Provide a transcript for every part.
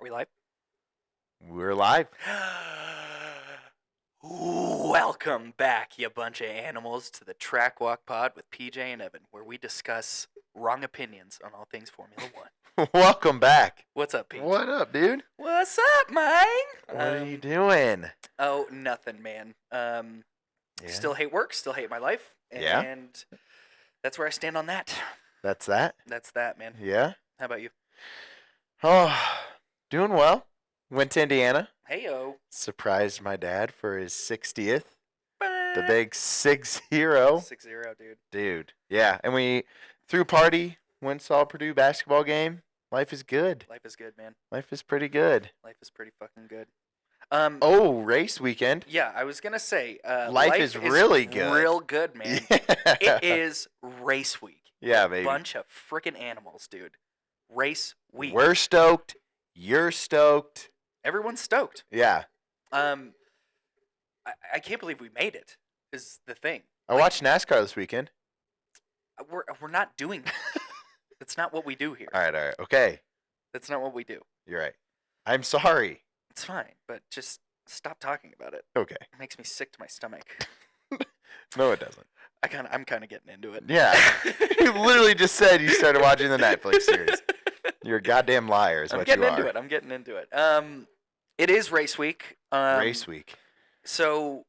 Are we live? We're live. Welcome back, you bunch of animals, to the Track Walk Pod with PJ and Evan, where we discuss wrong opinions on all things Formula One. Welcome back. What's up, Pete? What up, dude? What's up, man? What are you doing? Oh, nothing, man. Still hate work, still hate my life, and that's where I stand on that. That's that? That's that, man. Yeah? How about you? Oh, doing well. Went to Indiana. Hey-o. Surprised my dad for his 60th. The Bah. big 6-0. 6-0, dude. Dude, yeah. And we threw a party, went saw a Purdue basketball game. Life is good. Life is good, man. Life is pretty good. Life is pretty fucking good. Race weekend. Yeah, I was going to say, life is really good. Real good, man. Yeah. It is race week. Yeah, baby. Bunch of freaking animals, dude. Race week. We're stoked. You're stoked. Everyone's stoked. Yeah. I can't believe we made it, is the thing. I watched NASCAR this weekend. We're not doing that. That's not what we do here. All right. Okay. That's not what we do. You're right. I'm sorry. It's fine, but just stop talking about it. Okay. It makes me sick to my stomach. No, it doesn't. I'm kind of getting into it. Yeah. You literally just said you started watching the Netflix series. You're a goddamn liar is what you are. I'm getting into it. It is race week. Race week. So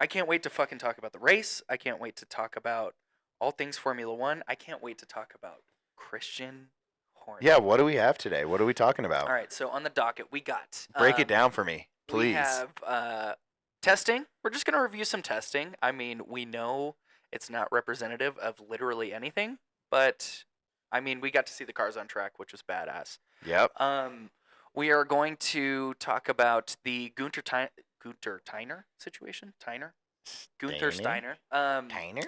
I can't wait to fucking talk about the race. I can't wait to talk about all things Formula One. I can't wait to talk about Christian Horner. Yeah, what do we have today? What are we talking about? All right, so on the docket, we got... Break it down for me, please. We have testing. We're just going to review some testing. I mean, we know it's not representative of literally anything, but, I mean, we got to see the cars on track, which was badass. Yep. We are going to talk about the Gunther Steiner situation. Gunther Steiner. Steiner?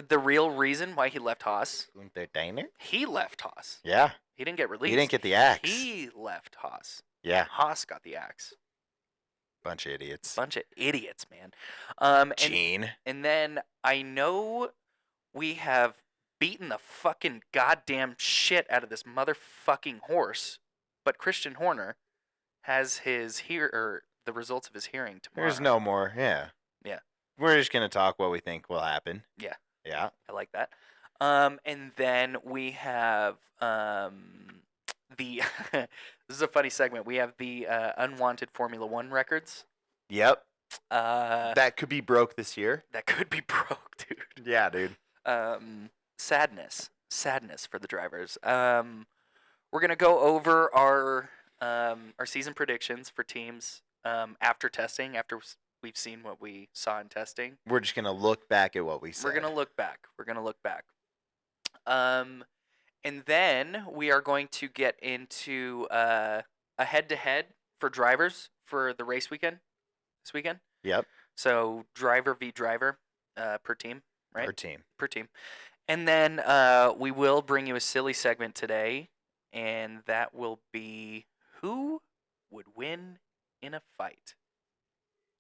The real reason why he left Haas. Gunther Steiner? He left Haas. Yeah. He didn't get released. He didn't get the axe. He left Haas. Yeah. Haas got the axe. Bunch of idiots. Bunch of idiots, man. Gene. And then I know we have beaten the fucking goddamn shit out of this motherfucking horse, but Christian Horner has the results of his hearing tomorrow. There's no more. Yeah. Yeah. We're just going to talk what we think will happen. Yeah. Yeah. I like that. And then we have this is a funny segment. We have the unwanted Formula One records. Yep. That could be broke this year. That could be broke, dude. Yeah, dude. Sadness for the drivers. We're gonna go over our season predictions for teams after testing. After we've seen what we saw in testing, We're just gonna look back at what we said. we're gonna look back. And then we are going to get into a head-to-head for drivers for the race weekend this weekend. Yep. So driver v driver per team, right? Per team. And then we will bring you a silly segment today, and that will be who would win in a fight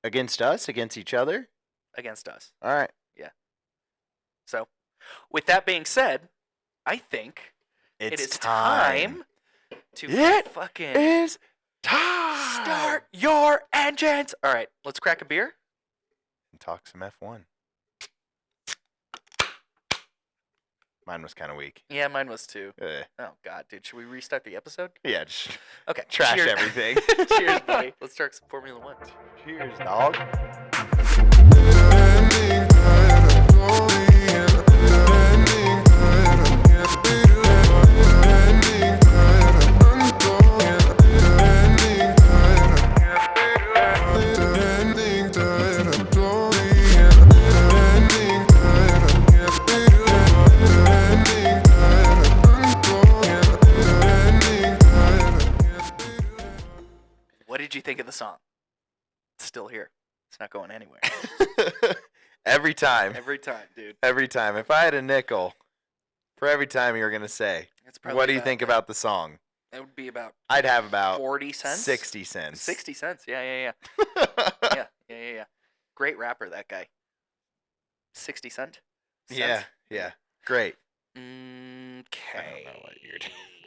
Against us? Against each other? against us. All right. So, with that being said, I think it is time to fucking Is time. start your engines. All right, let's crack a beer. And talk some F1. Mine was kind of weak. Yeah, mine was too. Uh, Oh, God, dude. Should we restart the episode? yeah, just Okay. trash cheers. everything. Cheers, buddy. Let's start some Formula One. Cheers, dog. What did you think of the song? It's still here. It's not going anywhere. Every time. Every time, dude. Every time. If I had a nickel for every time you were going to say, It's probably what do you think about the song? It would be about I'd have about 40 cents. 60 cents. 60 cents. Yeah. Yeah. Great rapper, that guy. 60 cent. Yeah. Great. Okay. I don't know what you're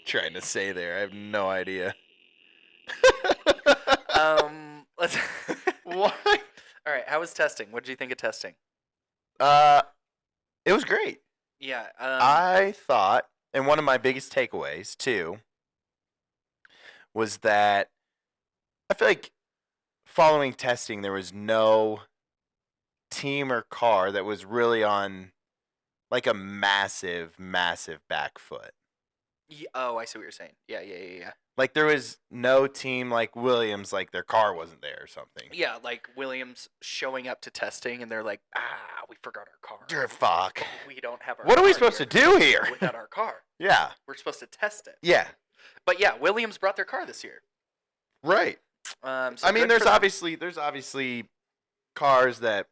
trying to say there. I have no idea. Let's. What? All right. How was testing? What did you think of testing? Uh, it was great. Yeah. I thought, and one of my biggest takeaways too, was that I feel like following testing, there was no team or car that was really on like a massive, massive back foot. Oh, I see what you're saying. Yeah. Like there was no team like Williams, like their car wasn't there or something. Yeah, like Williams showing up to testing and they're like, we forgot our car. Fuck. We don't have our What are we car supposed here to do here? without our car. Yeah. We're supposed to test it. Yeah. But yeah, Williams brought their car this year. Right. So I mean, good for them. there's obviously cars that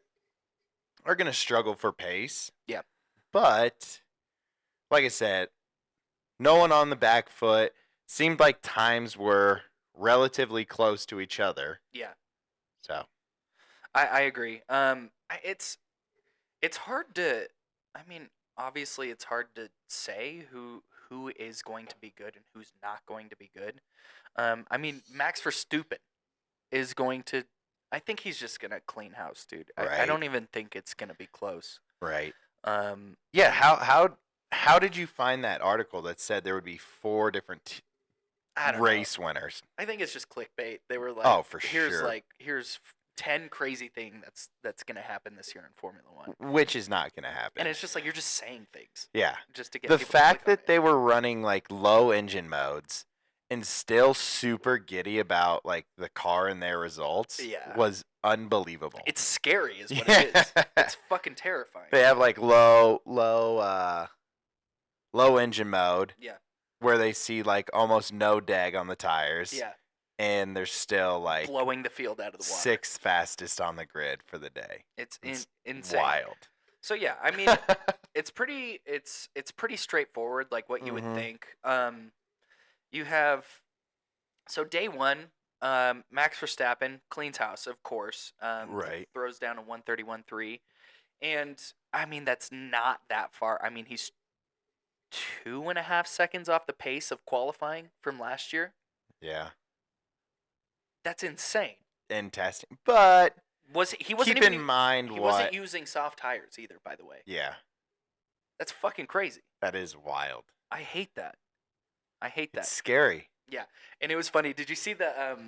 are gonna struggle for pace. Yeah. But like I said, no one on the back foot. Seemed like times were relatively close to each other. Yeah. So I agree. It's hard to. I mean, obviously, it's hard to say who is going to be good and who's not going to be good. I mean, Max Verstappen is going to. I think he's just gonna clean house, dude. I Right. don't even think it's gonna be close. right. Um, Yeah. How did you find that article that said there would be 4 different I don't know. race winners? I think it's just clickbait. They were like, Oh, for here's sure. here's 10 crazy thing that's gonna happen this year in Formula One, Which is not gonna happen. and it's just like you're just saying things yeah. just to get The people to fact click on that they were running like low engine modes and still super giddy about like the car and their results Yeah. was unbelievable. it's scary, is what Yeah. it is. It's fucking terrifying. They have like low engine mode Yeah, where they see like almost no deg on the tires. yeah, And they're still like blowing the field out of the water. 6th fastest on the grid for the day. It's It's insane. Wild. So yeah, I mean, it's pretty straightforward, like what you would Mhm. think. You have day one, Max Verstappen cleans house, of course. Right. Throws down a 131.3, and I mean that's not that far. I mean he's 2.5 seconds off the pace of qualifying from last year. Yeah. That's insane. And testing. But He wasn't keep even in mind he what. wasn't using soft tires either, by the way. Yeah. That's fucking crazy. That is wild. I hate that. I hate that. It's scary. Yeah, and it was funny. Did you see the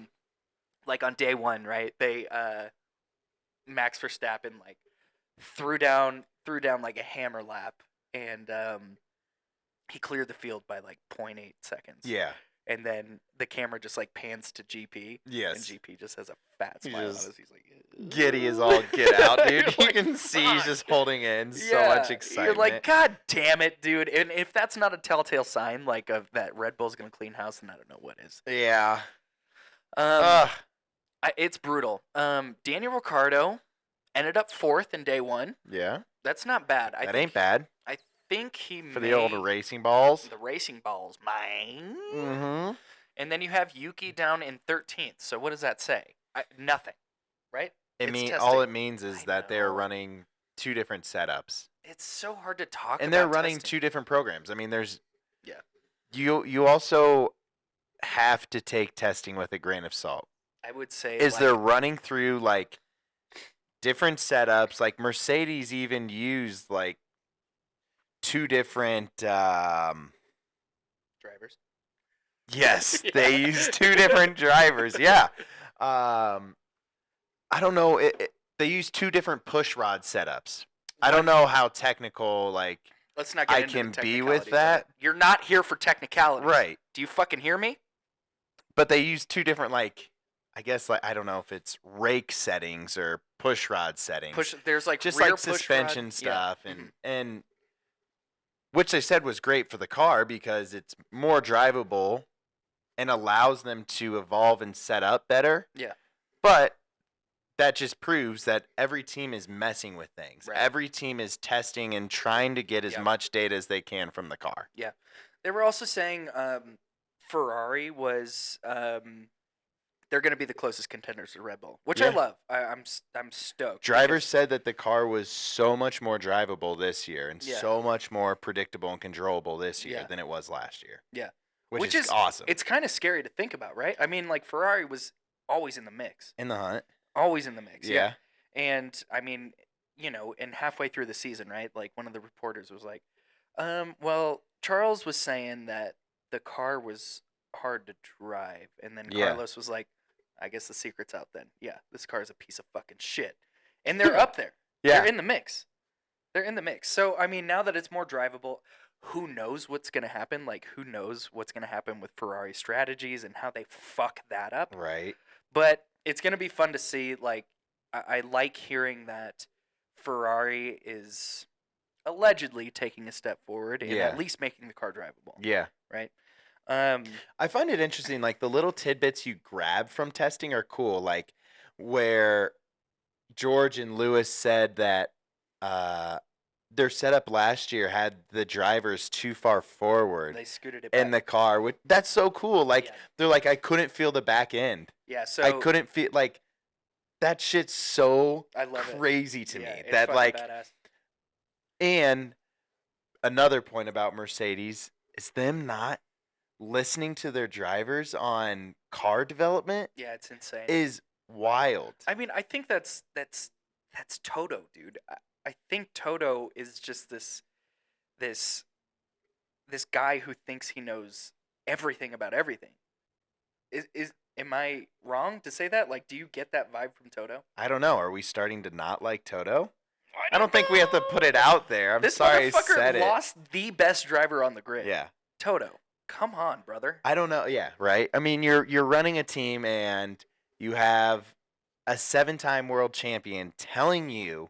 like on day one, right? They Max Verstappen like threw down like a hammer lap, and he cleared the field by like 0.8 seconds. Yeah. And then the camera just like pans to GP. Yes. And GP just has a fat He smile on just his. He's like Giddy as all get out, dude. You Like, can see he's fuck. just holding in so Yeah, much excitement. You're like, God damn it, dude. And if that's not a telltale sign like of that Red Bull's gonna clean house, then I don't know what is. yeah. Um, it's brutal. Daniel Ricciardo ended up 4th in day one. Yeah. That's not bad. That ain't bad I think he for made the old racing balls. the racing balls mine. Mm-hmm. And then you have Yuki down in 13th. So what does that say? Nothing, right? It's All testing. it means is I that they are know. running 2 different setups. It's so hard to talk about. And they're running testing. 2 different programs. I mean, there's Yeah. you also have to take testing with a grain of salt. I would say Is like, they're running through like different setups. Like Mercedes even used like 2 different drivers. yes, Yeah. they used 2 different drivers. Yeah. I don't know. They use 2 different push rod setups. I don't know how technical, like. Let's not get I into can the be with technicalities of that. it. You're not here for technicalities. Right. Do you fucking hear me? But they use 2 different, like, I guess, like, I don't know if it's rake settings or push rod settings. There's like Just rear like push rod. suspension Yeah. stuff. Mhm. And which they said was great for the car because it's more drivable and allows them to evolve and set up better. Yeah. But that just proves that every team is messing with things. Right. Every team is testing and trying to get as Yep. much data as they can from the car. They were also saying Ferrari was they're going to be the closest contenders to Red Bull, which I Yeah. love. I'm stoked. Drivers said that the car was so much more drivable this year and Yeah. so much more predictable and controllable this year Yeah. than it was last year. Yeah. Which Which is is- awesome. It's kind of scary to think about, right? I mean, like Ferrari was always in the mix. In the hunt. Always in the mix. Yeah. And I mean, and halfway through the season, right? Like one of the reporters was like, well, Charles was saying that the car was hard to drive, and then Yeah. Carlos was like, I guess the secret's out then. Yeah, this car is a piece of fucking shit. And they're up there. Yeah. They're in the mix. They're in the mix. So, I mean, now that it's more drivable, who knows what's going to happen? Like, who knows what's going to happen with Ferrari strategies and how they fuck that up? Right. But it's going to be fun to see. Like, I like hearing that Ferrari is allegedly taking a step forward and at least making the car drivable. Yeah. Right? I find it interesting, like, the little tidbits you grab from testing are cool. Like, where George and Lewis said that their setup last year had the drivers too far forward they scooted it back. in the car. That's so cool. Like, they're like, I couldn't feel the back end. Yeah, so I couldn't feel, like, that shit's so I love crazy to me. It's That, fucking like, badass. and another point about Mercedes is them not listening to their drivers on car development. Yeah, it's insane. Is wild. I mean, I think that's Toto, dude. I think Toto is just this guy who thinks he knows everything about everything. Am I wrong to say that? Like, do you get that vibe from Toto? I don't know. Are we starting to not like Toto? I don't think we have to put it out there. I'm this sorry I motherfucker said it. lost the best driver on the grid. Yeah. Toto, come on, brother. I don't know. Yeah, right. I mean, you're running a team and you have a 7-time world champion telling you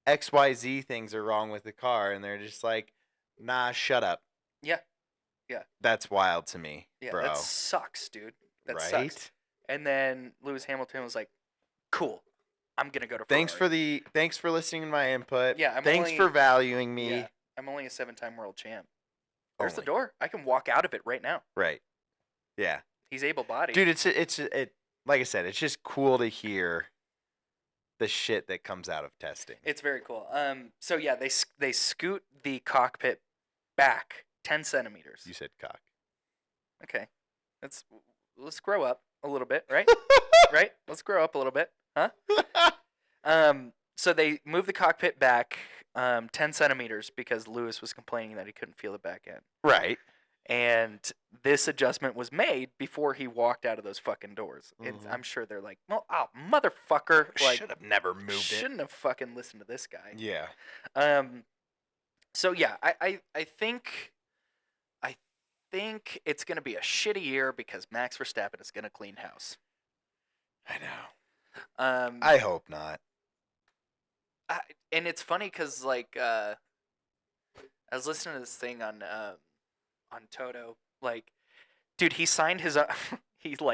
XYZ things are wrong with the car, and they're just like, nah, shut up. Yeah. Yeah. That's wild to me, Yeah, bro. that sucks, dude. That right? sucks. And then Lewis Hamilton was like, cool. I'm going to go to Ferrari. Thanks for listening to my input. Yeah, thanks for valuing me. Yeah, I'm only a 7-time world champ. There's the Only. door. I can walk out of it right now. Right. Yeah. He's able-bodied. Dude, it's like I said, it's just cool to hear the shit that comes out of testing. It's very cool. So yeah, they scoot the cockpit back 10 centimeters. You said cock. Okay. Let's grow up a little bit, right? Right? Let's grow up a little bit. Huh? So they move the cockpit back 10 centimeters because Lewis was complaining that he couldn't feel the back end. Right. And this adjustment was made before he walked out of those fucking doors. Mhm. I'm sure they're like, well, motherfucker. Like, should have never moved it. Shouldn't have fucking listened to this guy. Yeah. So yeah, I think it's gonna be a shitty year because Max Verstappen is gonna clean house. I know. I hope not. And it's funny because like I was listening to this thing on Toto. Like, dude, he signed his own,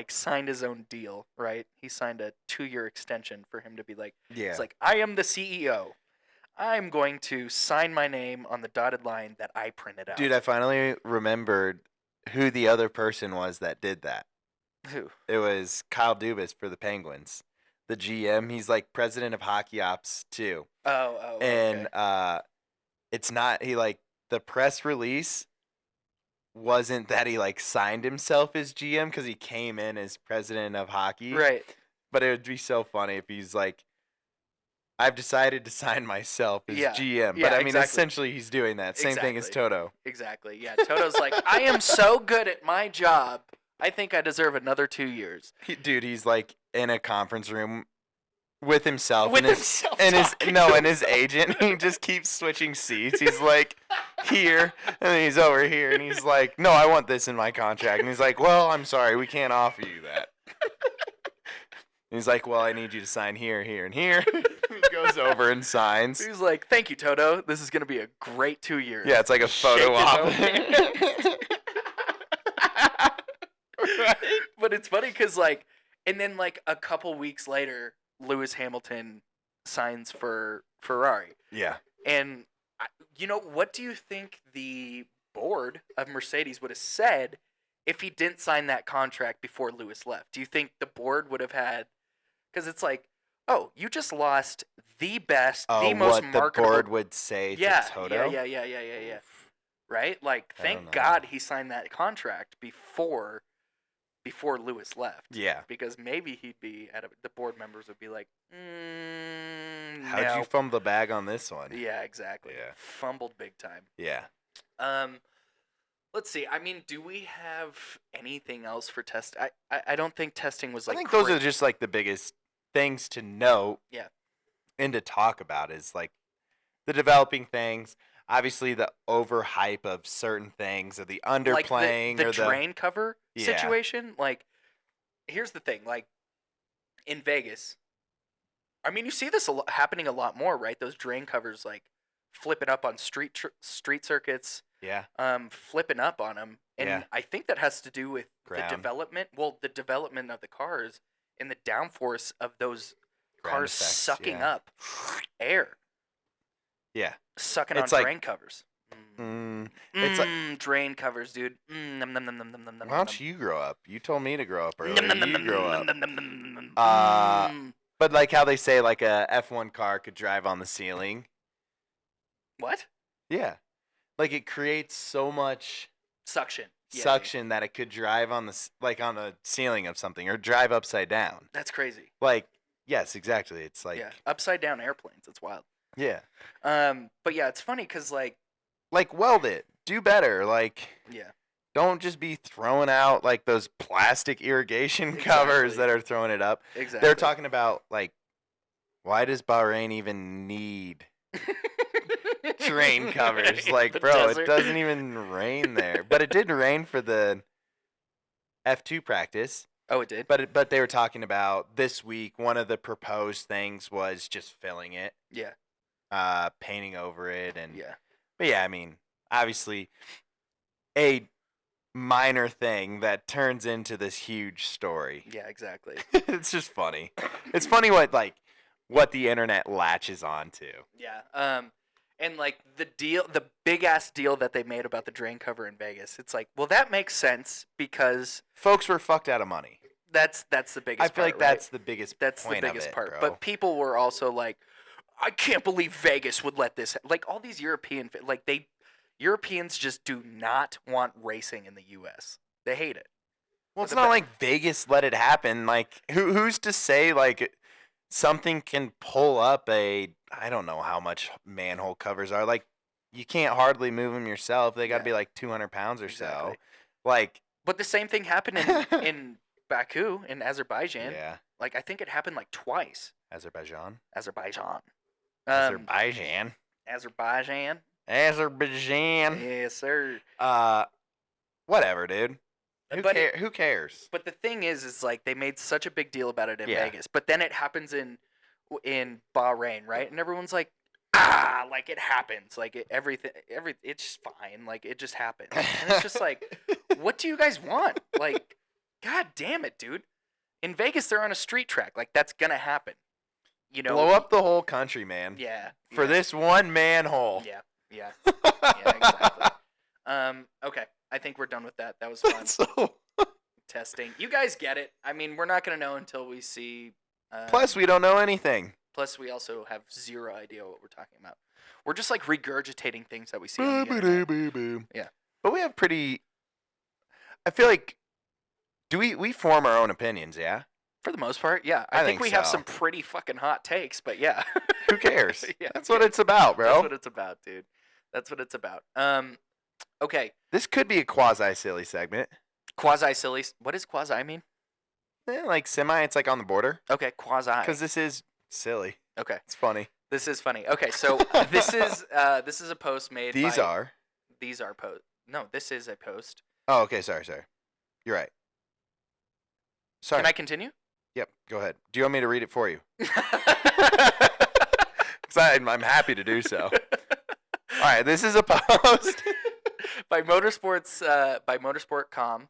signed his own deal, right? He signed a 2-year extension for him to be like, Yeah. It's like, I am the CEO. I'm going to sign my name on the dotted line that I printed out. Dude, I finally remembered who the other person was that did that. Who? It was Kyle Dubas for the Penguins, the GM. He's like president of hockey ops too. Oh. And okay. it's not the press release wasn't that he signed himself as GM because he came in as president of hockey. Right. But it would be so funny if he's like, I've decided to sign myself as GM. But I mean, essentially he's doing that. Same thing as Toto. Exactly. Yeah. Toto's like, I am so good at my job. I think I deserve another 2 years. Dude, he's like in a conference room with himself and his agent. He just keeps switching seats. He's like here and then he's over here and he's like, no, I want this in my contract. And he's like, well, I'm sorry, we can't offer you that. And he's like, well, I need you to sign here, here, and here. He goes over and signs. He's like, thank you, Toto. This is going to be a great 2 years. Yeah, it's like a photo op. Right? But it's funny because, and then, a couple weeks later, Lewis Hamilton signs for Ferrari. Yeah. And, what do you think the board of Mercedes would have said if he didn't sign that contract before Lewis left? Do you think the board would have had... Because it's like, oh, you just lost the best, the most marketable... what the board would say to Toto? Yeah. Right? Thank God he signed that contract before before Lewis left. Yeah. Because maybe he'd be the board members would be like, How'd you fumble the bag on this one? Yeah, exactly. Yeah. Fumbled big time. Yeah. Let's see. I mean, do we have anything else for test? I don't think testing was like. I think those are just like the biggest things to note. Yeah. And to talk about is like the developing things. Obviously, the overhype of certain things, or the underplaying, like the or drain cover situation. Like, here's the thing. Like, in Vegas, I mean, you see this happening a lot more, right? Those drain covers, like, flipping up on street circuits. Yeah. Flipping up on them, and Yeah. I think that has to do with Ground. the development. Well, the development of the cars and the downforce of those Ground cars effects, sucking yeah. up air. Yeah. Sucking It's on like- drain covers. It's like, Drain covers, dude. Nom, nom, nom, nom, nom, nom, nom, why don't you grow up? You told me to grow up earlier. nom, nom, nom, You nom, grow nom, up. nom, nom, nom, nom, nom. But like how they say like a F1 car could drive on the ceiling. What? Yeah. Like it creates so much Suction. Yeah, suction that it could drive on on the ceiling of something or drive upside down. That's crazy. Like, yes, exactly. It's like, Yeah, upside down airplanes. It's wild. yeah. But yeah, it's funny because like, Weld it. Do better. Like, yeah, don't just be throwing out like those plastic irrigation covers Exactly. that are throwing it up. exactly. They're talking about like, why does Bahrain even need drain covers? Like, The bro, desert. it doesn't even rain there. But it did rain for the F2 practice. Oh, it did. But they were talking about this week. One of the proposed things was just filling it, Yeah, painting over it, and yeah. But yeah, I mean, obviously, a minor thing that turns into this huge story. Yeah, exactly. It's just funny. It's funny what the internet latches on to. Yeah. And like the big ass deal that they made about the drain cover in Vegas. It's like, well, that makes sense because Folks were fucked out of money. that's the biggest. I feel part, like that's the biggest. that's the point biggest of it, part. bro. But people were also like, I can't believe Vegas would let this. Like all these Europeans just do not want racing in the U.S. They hate it. well, it's not like Vegas let it happen. Like, who's to say like something can pull up I don't know how much manhole covers are. Like, you can't hardly move them yourself. They got to Yeah. be like 200 pounds or so. Exactly. Like, But the same thing happened in Baku in Azerbaijan. yeah, Like I think it happened like twice. Azerbaijan. Azerbaijan. Azerbaijan. Azerbaijan. Azerbaijan. Yes, sir. Whatever, dude. But Who cares? But the thing is like they made such a big deal about it in Yeah. Vegas, but then it happens in Bahrain, right? And everyone's like, like it happens, like it's just fine, like it just happens. And it's just like, what do you guys want? Like, god damn it, dude. In Vegas, they're on a street track, like that's gonna happen. You know, Blow up the whole country, man. Yeah. For yeah, this one manhole. Yeah. Yeah. Yeah. Exactly. Okay. I think we're done with that. That was fun. So, Testing. You guys get it. I mean, we're not gonna know until we see. plus, we don't know anything. Plus, we also have zero idea what we're talking about. We're just like regurgitating things that we see on the internet. Yeah. But we have pretty. I feel like. Do we form our own opinions? Yeah. For the most part, yeah. I I think think we have so. some pretty fucking hot takes, but yeah. Who cares? Yeah, That's what it's about, bro. That's what it's about, dude. That's what it's about. Okay. This could be a quasi silly segment. Quasi silly. What does quasi mean? Like semi. It's like on the border. Okay, quasi. Because this is silly. Okay. It's funny. This is funny. Okay, so this is a post made. These by, are. These are post. No, this is a post. Oh, okay. Sorry. You're right. Sorry. Can I continue? Yep. Go ahead. Do you want me to read it for you? 'Cause I'm happy to do so. All right. This is a post. by motorsport.com.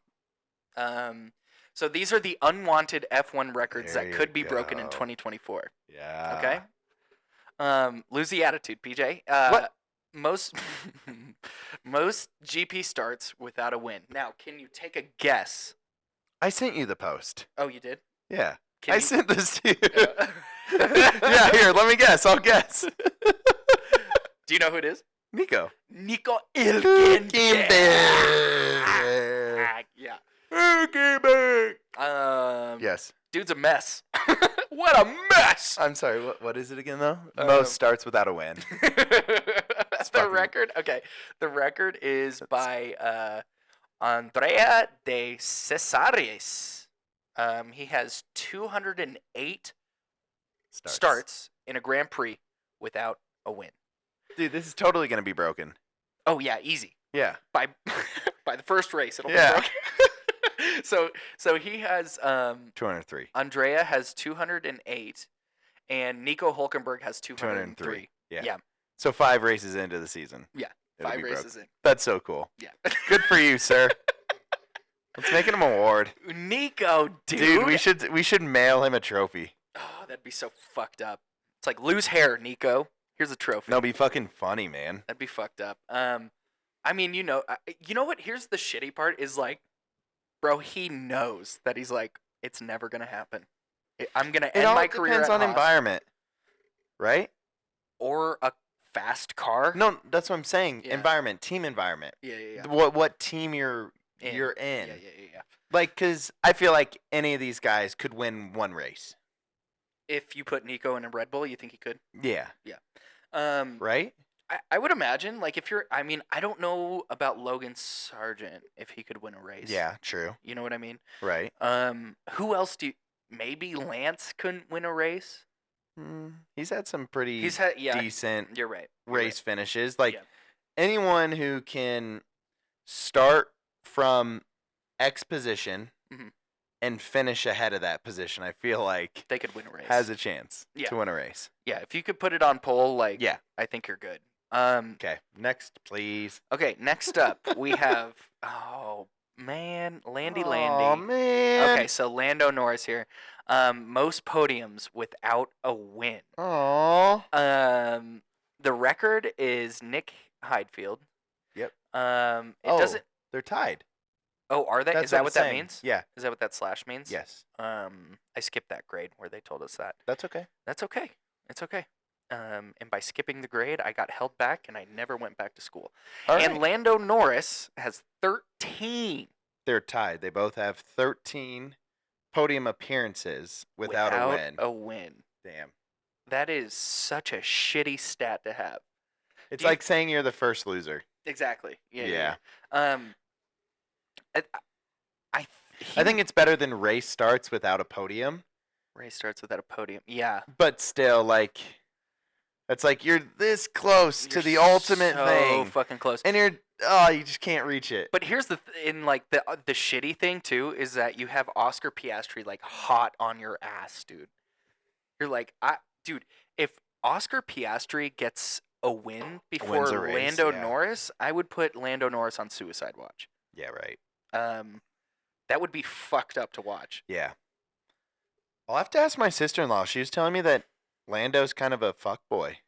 So these are the unwanted F1 records There that you could be broken in go. 2024. Yeah. Okay. Lose the attitude, PJ. What? Most GP starts without a win. Now, can you take a guess? I sent you the post. Oh, you did? Yeah. Can I you- sent this to you. Yeah, here, let me guess. I'll guess. Do you know who it is? Nico. Nico Hülkenberg. Hülkenberg. Yeah. Yes. Dude's a mess. What a mess. I'm sorry. What is it again though? Um, Most starts without a win. The fucking- record. Okay, the record is by Andrea de Cesares. He has 208 starts in a Grand Prix without a win. Dude, this is totally gonna be broken. Oh yeah, easy. Yeah. By by the first race, it'll Yeah. be broken. So he has 203. Andrea has 208, and Nico Hulkenberg has 203. 203. Yeah. Yeah. So 5 races into the season. Yeah. It'll 5 be races broken. in. That's so cool. Yeah. Good for you, sir. Let's make it an award. Nico, Dude, we should mail him a trophy. Oh, that'd be so fucked up. It's like lose hair, Nico. Here's a trophy. No, be fucking funny, man. That'd be fucked up. I mean, you know what? Here's the shitty part is like, bro, he knows that he's like, it's never gonna happen. I'm gonna end my career. It all depends on Haas, environment, right? or a fast car. No, that's what I'm saying. Yeah. Environment, team environment. Yeah. What team you're in? Yeah. Like, cause I feel like any of these guys could win one race. If you put Nico in a Red Bull, you think he could? Yeah. Right? I would imagine, like, if you're, I mean, I don't know about Logan Sargent if he could win a race. Yeah. True. You know what I mean? Right. Who else maybe Lance couldn't win a race? He's had some pretty decent You're right. race finishes. Like Yeah. anyone who can start from X position Mhm. and finish ahead of that position, I feel like They could win a race. has a chance Yeah. to win a race. Yeah, if you could put it on pole, like, Yeah. I think you're good. Okay. Next, please. Okay, next up we have, oh man, Landy. Oh man. Okay, so Lando Norris here. Most podiums without a win. Oh. The record is Nick Heidfeld. Yep. It doesn't. They're tied. Oh, are they? That's Is that what what it's that saying. means? Yeah. Is that what that slash means? Yes. I skipped that grade where they told us that. That's okay. That's okay. It's okay. And by skipping the grade, I got held back and I never went back to school. All and right. Lando Norris has 13 They're tied. They both have 13 podium appearances without a win. a win. Damn. That is such a shitty stat to have. It's Do you- like saying you're the first loser. Exactly. Yeah. Yeah. I I think it's better than race starts without a podium, race starts without a podium. Yeah. but still, like, it's like you're this close to You're the ultimate so thing, fucking close. and you just can't reach it. But here's the in like the shitty thing too is that you have Oscar Piastri like hot on your ass, dude. You're like, dude, if Oscar Piastri gets a win before Wins a race, Lando yeah. Norris, I would put Lando Norris on suicide watch. Yeah, right. That would be fucked up to watch. Yeah. I'll have to ask my sister-in-law. She was telling me that Lando's kind of a fuck boy.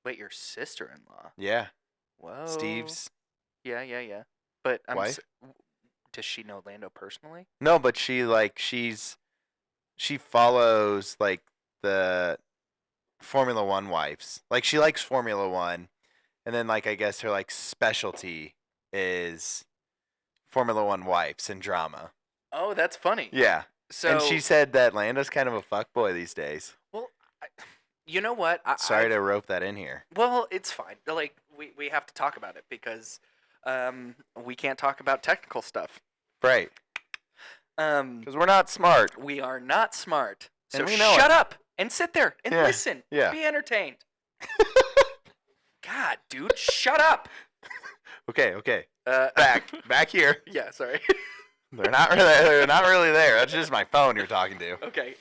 Wait, your sister-in-law? Yeah. Whoa. Steve's. Yeah. But Wife? Does she know Lando personally? No, but she follows like the Formula 1 wives. Like she likes Formula 1, and then like I guess her like specialty is Formula 1 wives and drama. Oh, that's funny. Yeah. So And she said that Lando's kind of a fuckboy these days. well, you know what? Sorry to rope that in here. Well, it's fine. Like we have to talk about it because we can't talk about technical stuff. Right. Because we're not smart. We are not smart. So And we know shut up and sit there and Yeah, listen. yeah. Be entertained. God, dude, shut up. Okay. Uh, Back here. Yeah, sorry. They're not really there. That's just my phone you're talking to. Okay.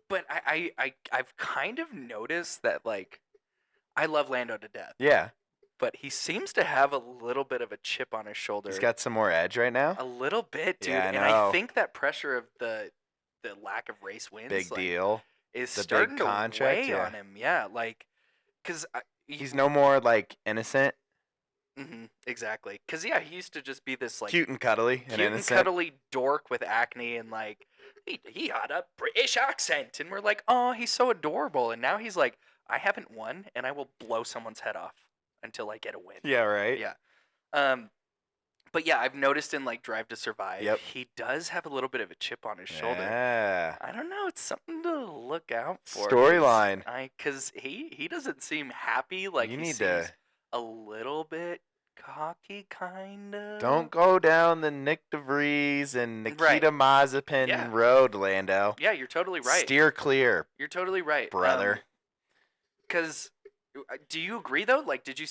But I've kind of noticed that like I love Lando to death, Yeah. but he seems to have a little bit of a chip on his shoulder. He's got some more edge right now. a little bit, dude. Yeah, I and I know. think that pressure of the lack of race wins Big like, deal. is The big starting to contract, weigh yeah. on him. Yeah, like because He's no more like innocent, exactly. Because yeah, he used to just be this like cute and cuddly, and cute and innocent. cuddly dork with acne and like he had a British accent and we're like, oh, he's so adorable. And now he's like, I haven't won and I will blow someone's head off until I get a win. Yeah, right. Yeah. But yeah, I've noticed in like Drive to Survive, Yep. he does have a little bit of a chip on his shoulder. Yeah. I don't know. It's something to look out for. Storyline. Because he doesn't seem happy. Like You he need seems to a little bit cocky, kind of. don't go down the Nick DeVries and Right. Nikita Mazepin Yeah. road, Lando. Yeah, you're totally right. Steer clear, You're totally right, brother. Because, do you agree though? Like, did you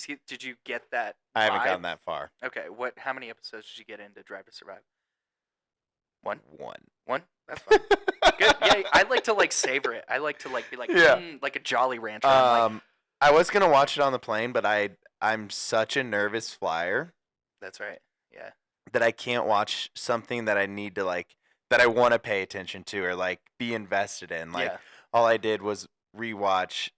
get that? I haven't vibe? gotten that far. Okay, how many episodes did you get into Drive to Survive? One. That's fine. Good. Yeah, I like to like savor it. I like to like be like, Yeah. like a Jolly Rancher. I'm like, I was gonna watch it on the plane, but I'm such a nervous flyer that's right. Yeah. that I can't watch something that I need to like that I want to pay attention to or like be invested in. Like Yeah. all I did was rewatch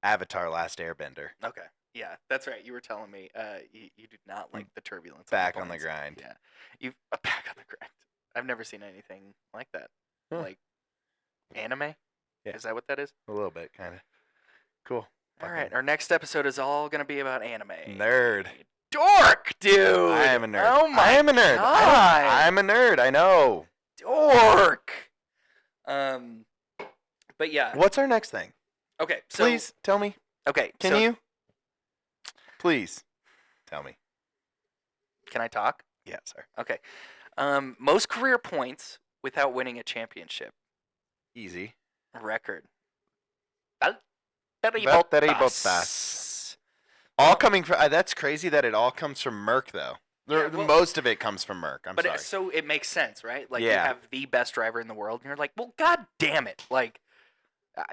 Avatar: Last Airbender. Okay. Yeah, that's right. You were telling me you do not like the turbulence. Back on the planes. grind. Yeah. You've back on the grind. I've never seen anything like that. Huh. Like anime? Yeah. Is that what that is? A little bit, kind of. Cool. All right. Our next episode is all going to be about anime. Nerd. Dork, dude. I am a nerd. Oh my I am a nerd. God. I'm a nerd. I know. Dork. But yeah. What's our next thing? Okay. So, Please tell me. Okay. Can you? Please tell me. Can I talk? Yeah, sorry. Okay. Most career points without winning a championship. Easy. Record. Valtteri Bottas. All coming from. That's crazy that it all comes from Merck, though. Yeah, well, most of it comes from Merck. I'm sorry. So it makes sense, right? Like you Yeah. have the best driver in the world, and you're like, well, god damn it! Like,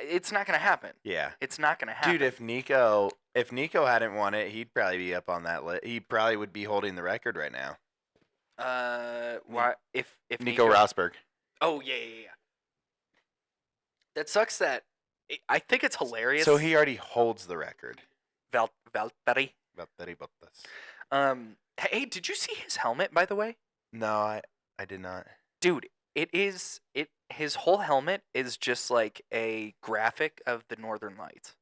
it's not gonna happen. Yeah. It's not gonna happen. Dude, if Nico hadn't won it, he'd probably be up on that list. He probably would be holding the record right now. Why? If Nico Rosberg. Oh yeah. That sucks. I think it's hilarious. So he already holds the record. Valtteri. Valtteri Bottas. Hey, did you see his helmet, by the way? No, I did not. Dude, his whole helmet is just like a graphic of the Northern Lights.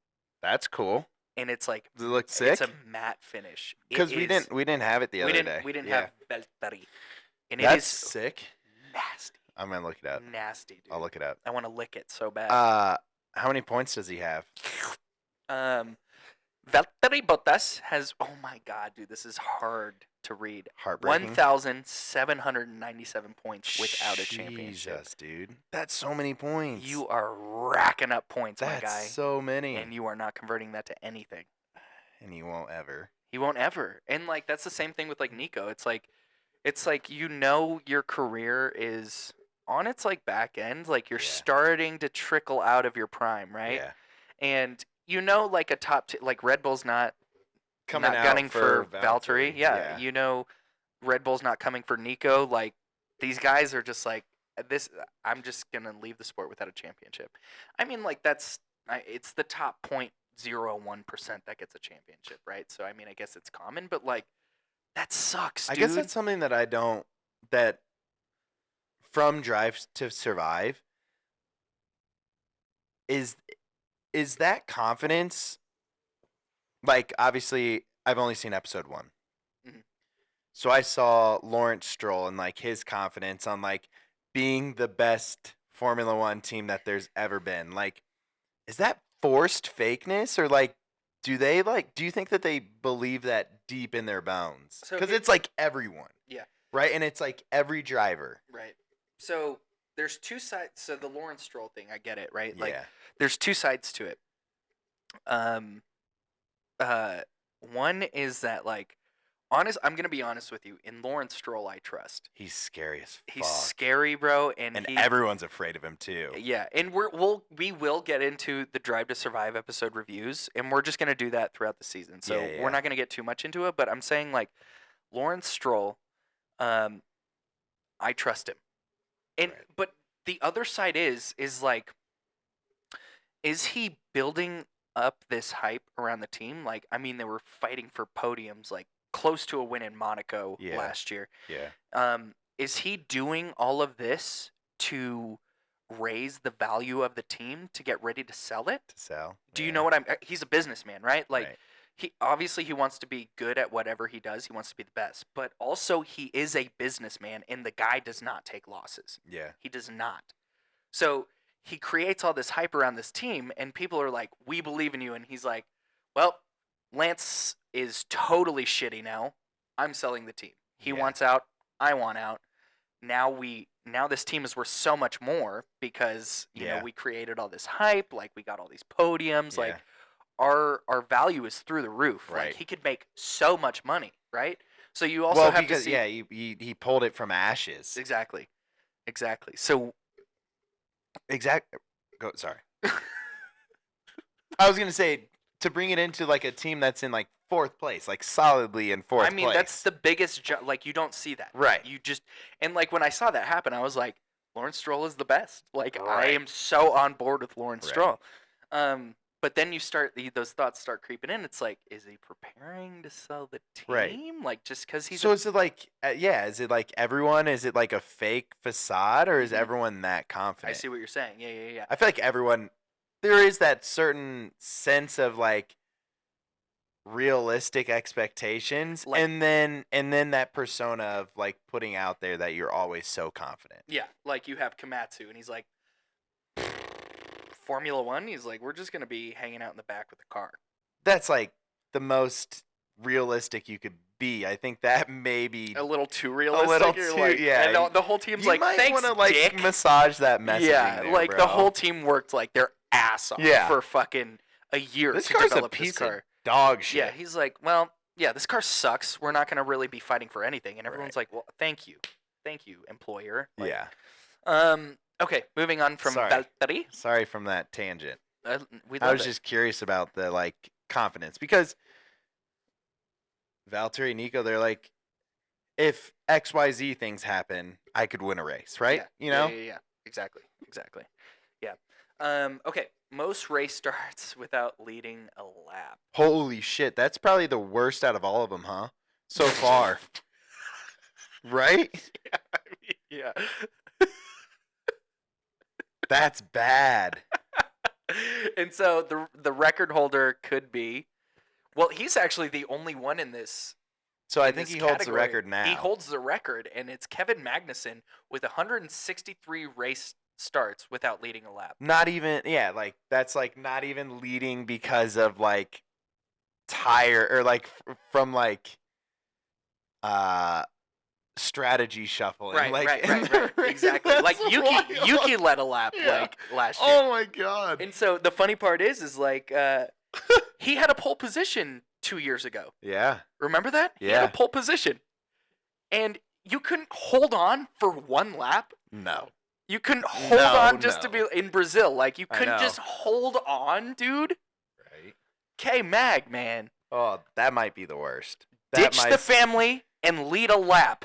That's cool. And it's like Does it look sick? It's a matte finish. Because we didn't have it the other day. We didn't have Valtteri. And That's it is sick. nasty. I'm gonna look it up. Nasty, dude. I'll look it up. I want to lick it so bad. How many points does he have? Valtteri Bottas has, oh my god, dude, this is hard to read. Heartbreaking. 1,797 points without a championship. Jesus, dude. That's so many points. You are racking up points, That's my guy. so many. And you are not converting that to anything. And he won't ever. He won't ever. And like that's the same thing with like Nico. It's like you know your career is on its like back end, like you're starting to trickle out of your prime, right? Yeah. And you know like a like Red Bull's not gunning for Valtteri. Yeah. You know Red Bull's not coming for Nico. Like these guys are just like this I'm just going to leave the sport without a championship. I mean like it's the top 0.01% that gets a championship, right? So I mean I guess it's common, but like that sucks, dude. I guess that's something that from Drive to Survive is that confidence, like obviously I've only seen episode 1. Mm-hmm. So I saw Lawrence Stroll and like his confidence on like being the best Formula 1 team that there's ever been. Like, is that forced fakeness or like do you think that they believe that deep in their bones? Because it's like everyone. Yeah. Right? And it's like every driver. Right. So there's two sides. So the Lawrence Stroll thing, I get it, right? Yeah. Like there's two sides to it. One is that like I'm gonna be honest with you. In Lawrence Stroll, I trust. He's scary as fuck. He's scary, bro, and everyone's afraid of him too. Yeah, and we will get into the Drive to Survive episode reviews, and we're just gonna do that throughout the season. So we're not gonna get too much into it, but I'm saying like Lawrence Stroll, I trust him, and but the other side is like, is he building up this hype around the team? Like, I mean, they were fighting for podiums, like close to a win in Monaco last year. Yeah. Is he doing all of this to raise the value of the team to get ready to sell it? To sell. Do you know what he's a businessman, right? Like he obviously he wants to be good at whatever he does. He wants to be the best, but also he is a businessman, and the guy does not take losses. Yeah. He does not. So he creates all this hype around this team, and people are like, "We believe in you," and he's like, "Well, Lance is totally shitty now. I'm selling the team. He wants out. I want out. Now this team is worth so much more because you know we created all this hype. Like we got all these podiums. Like our value is through the roof. Right. Like he could make so much money, right? So you also have to see. Yeah, he pulled it from ashes. Exactly. So Sorry. I was gonna say to bring it into like a team that's in like fourth place, like solidly in fourth place. that's the biggest like you don't see that. Right. You just and like when I saw that happen, I was like, Lawrence Stroll is the best. Like I Right. am so on board with Lawrence Right. Stroll. But then those thoughts start creeping in. It's like, is he preparing to sell the team? Right. Like just because he's So is it like is it like everyone? Is it like a fake facade, or is Mhm. everyone that confident? I see what you're saying. Yeah. I feel like everyone. There is that certain sense of like realistic expectations, Like- and then that persona of like putting out there that you're always so confident. Yeah, like you have Komatsu, and he's like, Formula One. He's like, we're just gonna be hanging out in the back with the car. That's like the most realistic you could be. I think that may be A little too realistic. little You're too- like, yeah. And the whole team's you like, might thanks, wanna, like dick. massage that messaging. Yeah, there, like bro. the whole team worked like their ass off Yeah. for fucking a year This to car's a develop piece this car. of dog shit. Yeah, he's like, well, yeah, this car sucks. We're not gonna really be fighting for anything. And everyone's like, well, thank you, employer. Like, yeah. Okay, moving on from Sorry. Valtteri. Sorry from that tangent. We I love was it. just curious about the like confidence because Valtteri, Nico, they're like, if XYZ things happen, I could win a race, right? Yeah, You know? Yeah. Exactly. Yeah. Okay. Most race starts without leading a lap. Holy shit, that's probably the worst out of all of them, huh? So far. Right? Yeah. That's bad. And so the record holder could be, well, he's actually the only one in this. So I in think this he holds the category. record now. He holds the record, and it's Kevin Magnussen with 163 race starts without leading a lap. Not even, yeah, like that's like not even leading because of like tire or like from like strategy shuffling. Right, like, right. Exactly. Like That's Yuki wild. led a lap Yeah. like last year. Oh my god. And so the funny part is like he had a pole position 2 years ago. Yeah. Remember that? He had Yeah. a pole position. And you couldn't hold on for one lap. No. You couldn't hold on just to be in Brazil. Like you I couldn't know. just hold on, dude. Right. K-Mag, man. Oh, that might be the worst. Ditch the family and lead a lap.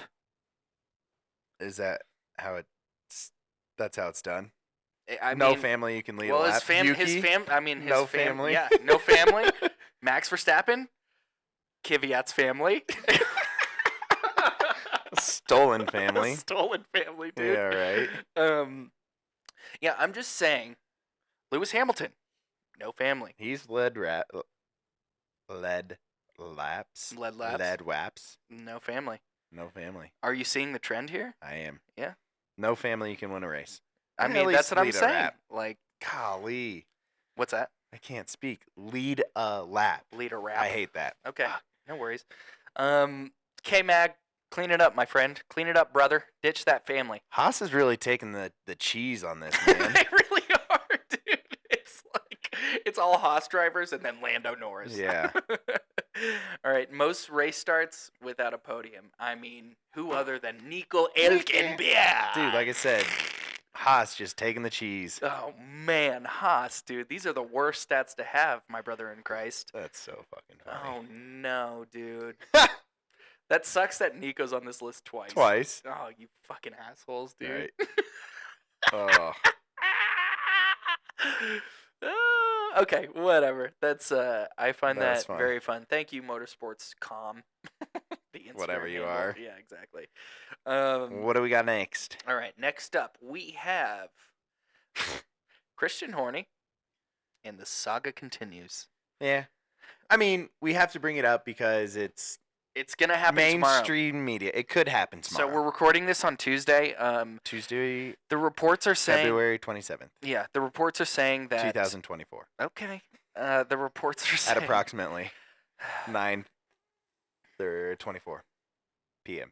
Is that how it's? That's how it's done. I No mean, family, you can lead well, a lap. his fam, Yuki? I mean, his No fam- family? Yeah, no family. Max Verstappen, Kvyat's family. Stolen family. Stolen family, dude. Yeah, right. Yeah, I'm just saying, Lewis Hamilton, no family. He's led laps. Led laps. Led waps. No family. No family. Are you seeing the trend here? I am. Yeah. No family, you can win a race. I At mean, least that's what I'm lead a saying. lap. Like, Golly. what's that? I can't speak. Lead a lap. Lead a rap. I hate that. Okay, no worries. K-Mag, clean it up, my friend. Clean it up, brother. Ditch that family. Haas is really taking the cheese on this, man. They really are, dude. It's like it's all Haas drivers and then Lando Norris. Yeah. All right, most race starts without a podium. I mean, who other than Nico Hülkenberg? Dude, like I said, Haas just taking the cheese. Oh man, Haas, dude. These are the worst stats to have, my brother in Christ. That's so fucking funny. Oh no, dude. That sucks that Nico's on this list twice. Twice. Oh, you fucking assholes, dude. Right. Oh. Okay, whatever. That's I find That was that fun. very fun. Thank you, Motorsports.com. The Instagram Whatever you handle. are. Yeah, exactly. What do we got next? All right, next up we have Christian Horny, and the saga continues. Yeah. I mean, we have to bring it up because it's It's gonna happen tomorrow. mainstream media. It could happen So tomorrow. we're recording this on Tuesday. Tuesday, The reports are saying February 27th, Yeah, the reports are saying that 2024, Okay. The reports are saying at approximately 9:24 p.m.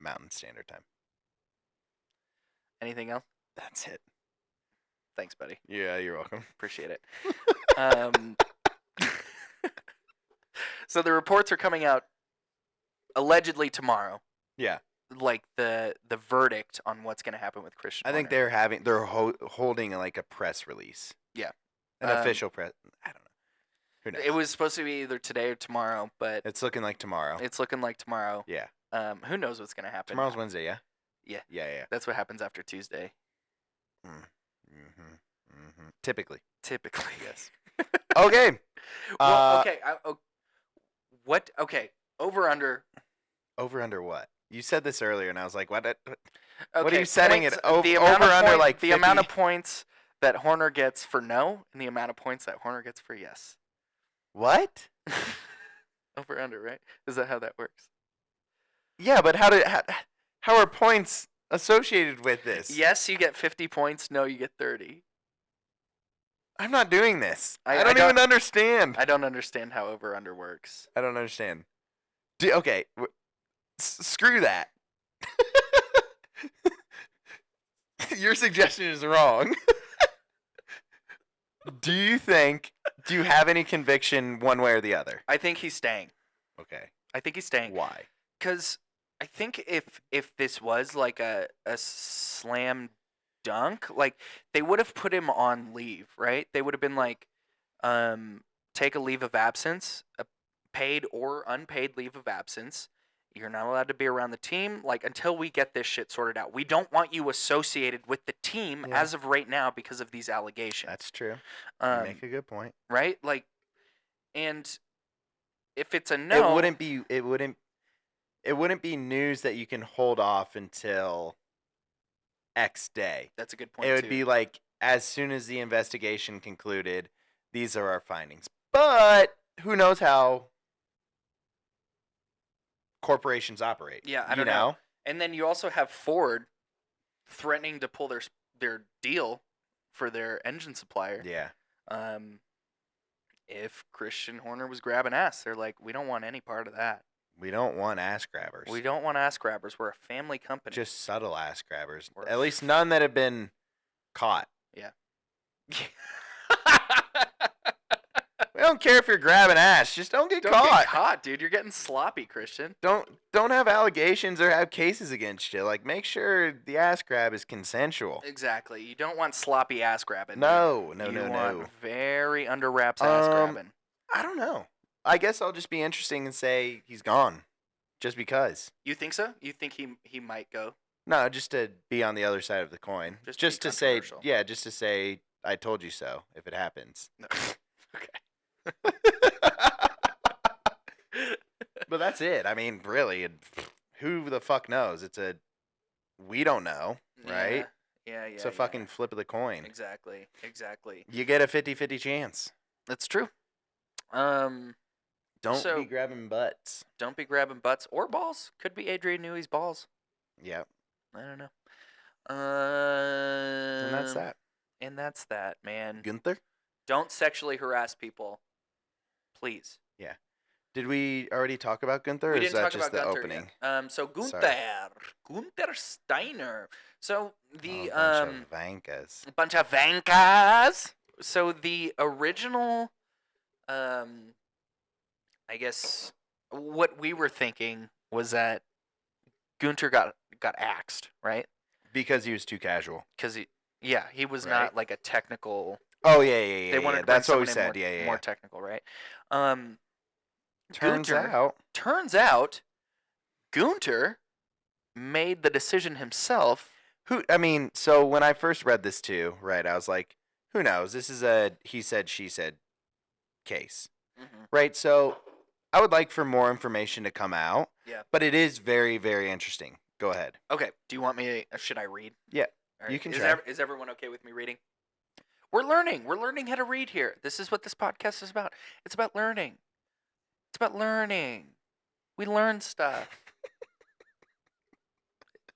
Mountain Standard Time. Anything else? That's it. Thanks, buddy. Yeah, you're welcome. Appreciate it. So the reports are coming out allegedly tomorrow. Yeah. Like the verdict on what's going to happen with Christian I think Horner. they're holding like a press release. Yeah. An official press. I don't know. Who knows? It was supposed to be either today or tomorrow, but It's looking like tomorrow. it's looking like tomorrow. Yeah. Who knows what's going to happen? Tomorrow's Wednesday, yeah? Yeah. Yeah. That's what happens after Tuesday. Typically. Yes. Okay. Well, okay. What? Okay. Over under. Over under what? You said this earlier, and I was like, what? Okay, What are you setting points, it over amount of under point- like 50? the amount of points that Horner gets for no, and the amount of points that Horner gets for yes. What? Over under, right? Is that how that works? Yeah, but how are points associated with this? Yes, you get 50 points. No, you get 30. I'm not doing this. I I don't don't- even understand. I don't understand how over under works. I don't understand. Okay, screw that. Your suggestion is wrong. Do you have any conviction one way or the other? I think he's staying. Okay. I think he's staying. Why? Because I think if this was like a slam dunk, like they would have put him on leave, right? They would have been like, take a leave of absence, a paid or unpaid leave of absence. You're not allowed to be around the team, like until we get this shit sorted out. We don't want you associated with the team as of right now because of these allegations. That's true. You make a good point. Right? Like, and if it's a no, It wouldn't be news that you can hold off until X day. That's a good point. It would be like as soon as the investigation concluded, these are our findings. But who knows how corporations operate? Yeah, I don't know. And then you also have Ford threatening to pull their deal for their engine supplier. Yeah. If Christian Horner was grabbing ass, they're like, we don't want any part of that. We don't want ass grabbers. We don't want ass grabbers. We're a family company. Just subtle ass grabbers. We're At least none that have been caught. Yeah. We don't care if you're grabbing ass. Just don't get Don't caught. get caught, dude. You're getting sloppy, Christian. Don't have allegations or have cases against you. Like, make sure the ass grab is consensual. Exactly. You don't want sloppy ass grabbing. No. You want very under wraps ass grabbing. I don't know. I guess I'll just be interesting and say he's gone, just because. You think so? You think he might go? No, just to be on the other side of the coin. Just to be to say, controversial. yeah, just to say I told you so. If it happens. No. Okay. But that's it. I mean, really, who the fuck knows? We don't know, right? Yeah. It's a fucking flip of the coin. Exactly. You get a 50-50 chance. That's true. Don't So- be grabbing butts. Don't be grabbing butts or balls. Could be Adrian Newey's balls. Yeah. I don't know. And that's that. And that's that, man. Gunther? Don't sexually harass people, please. Yeah. Did we already talk about Gunther, or We is didn't that talk just about the Gunther opening? yet. So Gunther Steiner. So the Bunch of Vankas. bunch of Vankas. So the original, I guess what we were thinking was that Gunther got axed, right? Because he was too casual. Because he was Right. not like a technical. Oh, yeah. They wanted to That's bring what we someone said. in Yeah. more technical, right? Turns Gunther- out. Gunther made the decision himself. So when I first read this too, right, I was like, who knows? This is a he said, she said case. Right? So I would like for more information to come out. Yeah. But it is very, very interesting. Go ahead. Okay. Do you want me? Should I read? Yeah, All you can Is, try. is everyone okay with me reading? We're learning. We're learning how to read here. This is what this podcast is about. It's about learning. It's about learning. We learn stuff.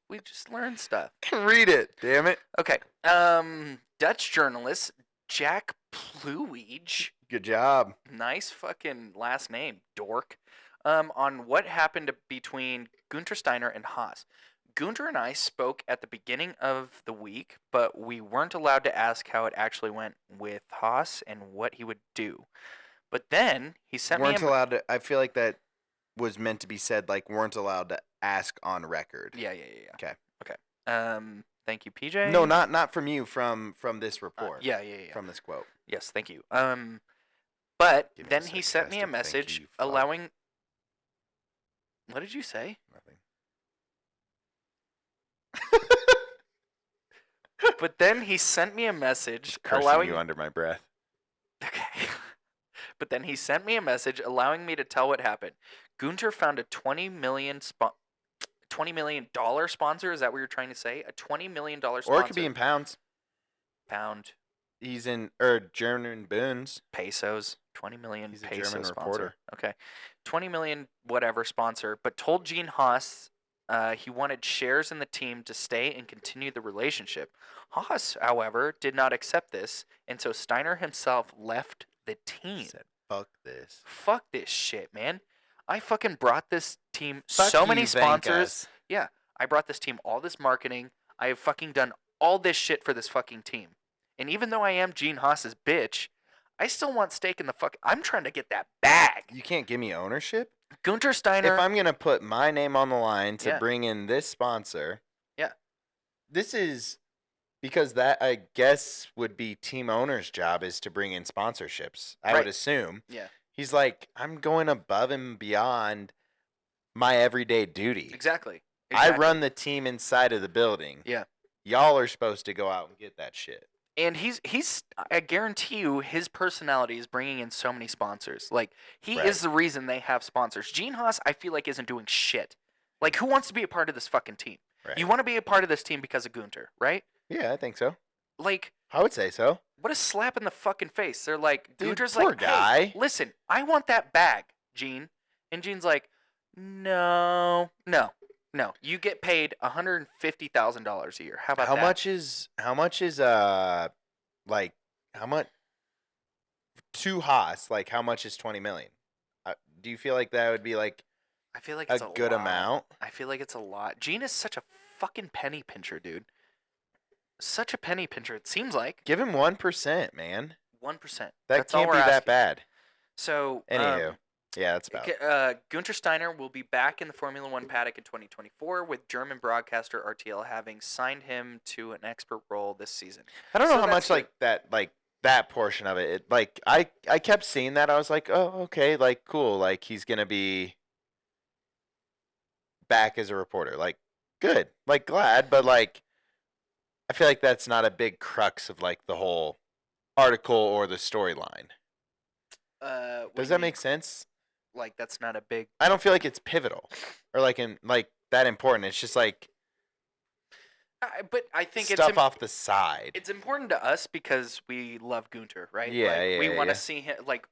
We just learn stuff. Read it, damn it. Okay. Dutch journalist Jack Pluige. Good job. Nice fucking last name, dork. On what happened between Gunter Steiner and Haas. Gunter and I spoke at the beginning of the week, but we weren't allowed to ask how it actually went with Haas and what he would do. But then he sent Weren't me allowed to. I feel like that was meant to be said. Like weren't allowed to ask on record. Yeah. Okay. Thank you, PJ. No, not from you. From this report. Yeah. From this quote. Yes, thank you. But Give me a then he sent me a sarcastic thank message you, fuck. allowing. What did you say? Nothing. But then he sent me a message Just cursing allowing you under my breath. Okay. But then he sent me a message allowing me to tell what happened. Gunter found a $20 million sponsor. Is that what you're trying to say? A $20 million sponsor. Or it could be in pounds. Pound. He's in German boons. Pesos. 20 million He's a peso German sponsor. reporter. Okay. 20 million whatever sponsor, but told Gene Haas he wanted shares in the team to stay and continue the relationship. Haas, however, did not accept this, and so Steiner himself left the team. Said, "Fuck this. Fuck this shit, man. I fucking brought this team Fuck so you, many thank sponsors. us." Yeah, I brought this team all this marketing. I have fucking done all this shit for this fucking team. And even though I am Gene Haas's bitch, I still want stake in the fuck. I'm trying to get that bag. You can't give me ownership. Gunter Steiner. If I'm gonna put my name on the line to Yeah. bring in this sponsor, Yeah. this is because that I guess would be team owner's job is to bring in sponsorships. I Right. would assume. Yeah. He's like, I'm going above and beyond my everyday duty. Exactly. I run the team inside of the building. Yeah. Y'all are supposed to go out and get that shit. And he's I guarantee you his personality is bringing in so many sponsors. Like he Right. is the reason they have sponsors. Gene Haas I feel like isn't doing shit. Like who wants to be a part of this fucking team? Right. You want to be a part of this team because of Gunter, right? Yeah, I think so. Like I would say so. what a slap in the fucking face. They're like Dude, Gunter's poor like, guy. "Hey, listen, I want that bag, Gene." And Gene's like, "No. You get paid $150,000 a year. How about How that?" much is like how much to Haas? Like how much is 20 million? Do you feel like that would be like I feel like a it's a good lot. amount? I feel like it's a lot. Gene is such a fucking penny pincher, dude. Such a penny pincher. It seems like Give him 1%, man. 1%. That That's all can't we're be that asking. bad. So, Anywho, yeah, that's about. Gunter Steiner will be back in the Formula One paddock in 2024, with German broadcaster RTL having signed him to an expert role this season. I don't know so how that's much that portion of it. I kept seeing that. I was like, oh, okay, like cool. Like he's gonna be back as a reporter. Like good. Like glad, but like I feel like that's not a big crux of like the whole article or the storyline. What do Does you that mean? make sense? Like that's not a big. I don't feel like it's pivotal or like in like that important. It's just like But I think stuff off the side. it's important to us because we love Gunter, right? Yeah, like, yeah, we want to yeah. see him. Like,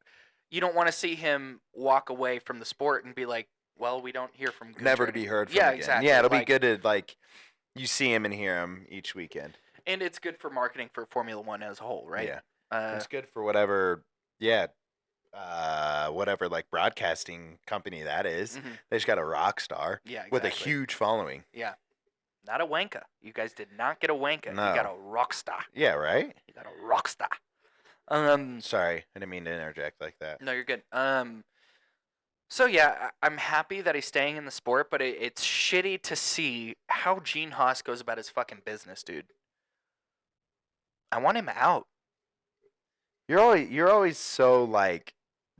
you don't want to see him walk away from the sport and be like, "Well, we don't hear from Gunter." Never to be heard from Yeah, again. exactly. Yeah, it'll like, be good to like you see him and hear him each weekend. and it's good for marketing for Formula One as a whole, right? Yeah, it's good for whatever. Yeah, whatever like broadcasting company that is. Mhm. They just got a rock star Yeah, exactly. with a huge following. Yeah, not a wanker. You guys did not get a wanker. No. You got a rock star. Yeah, right. You got a rock star. Sorry, I didn't mean to interject like that. No, you're good. So yeah, I'm happy that he's staying in the sport, but it's shitty to see how Gene Haas goes about his fucking business, dude. I want him out. You're always so like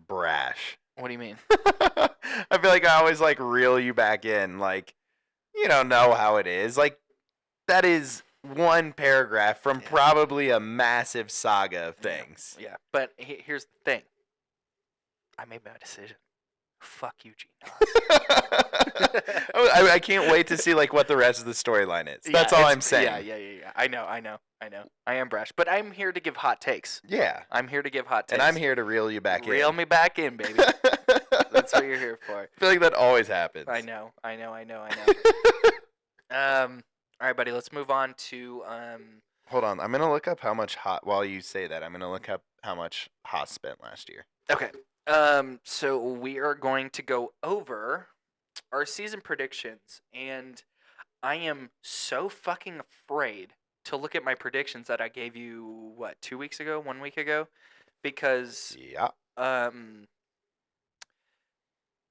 brash. What do you mean? I feel like I always like reel you back in. Like you don't know how it is. Like that is one paragraph from Yeah. probably a massive saga of things. Yeah, but here's the thing. I made my decision. fuck you, Gene I can't wait to see like what the rest of the storyline is. That's Yeah, all it's- I'm saying. Yeah. I know. I am brash, but I'm here to give hot takes. Yeah. I'm here to give hot takes. And I'm here to reel you back Reel in. me back in, baby. That's what you're here for. I feel like that always happens. I know. All right, buddy. Let's move on to Hold on. I'm gonna look up how much while you say that, I'm gonna look up how much Haas spent last year. Okay. So we are going to go over our season predictions, and I am so fucking afraid to look at my predictions that I gave you 2 weeks ago, 1 week ago, because Yeah.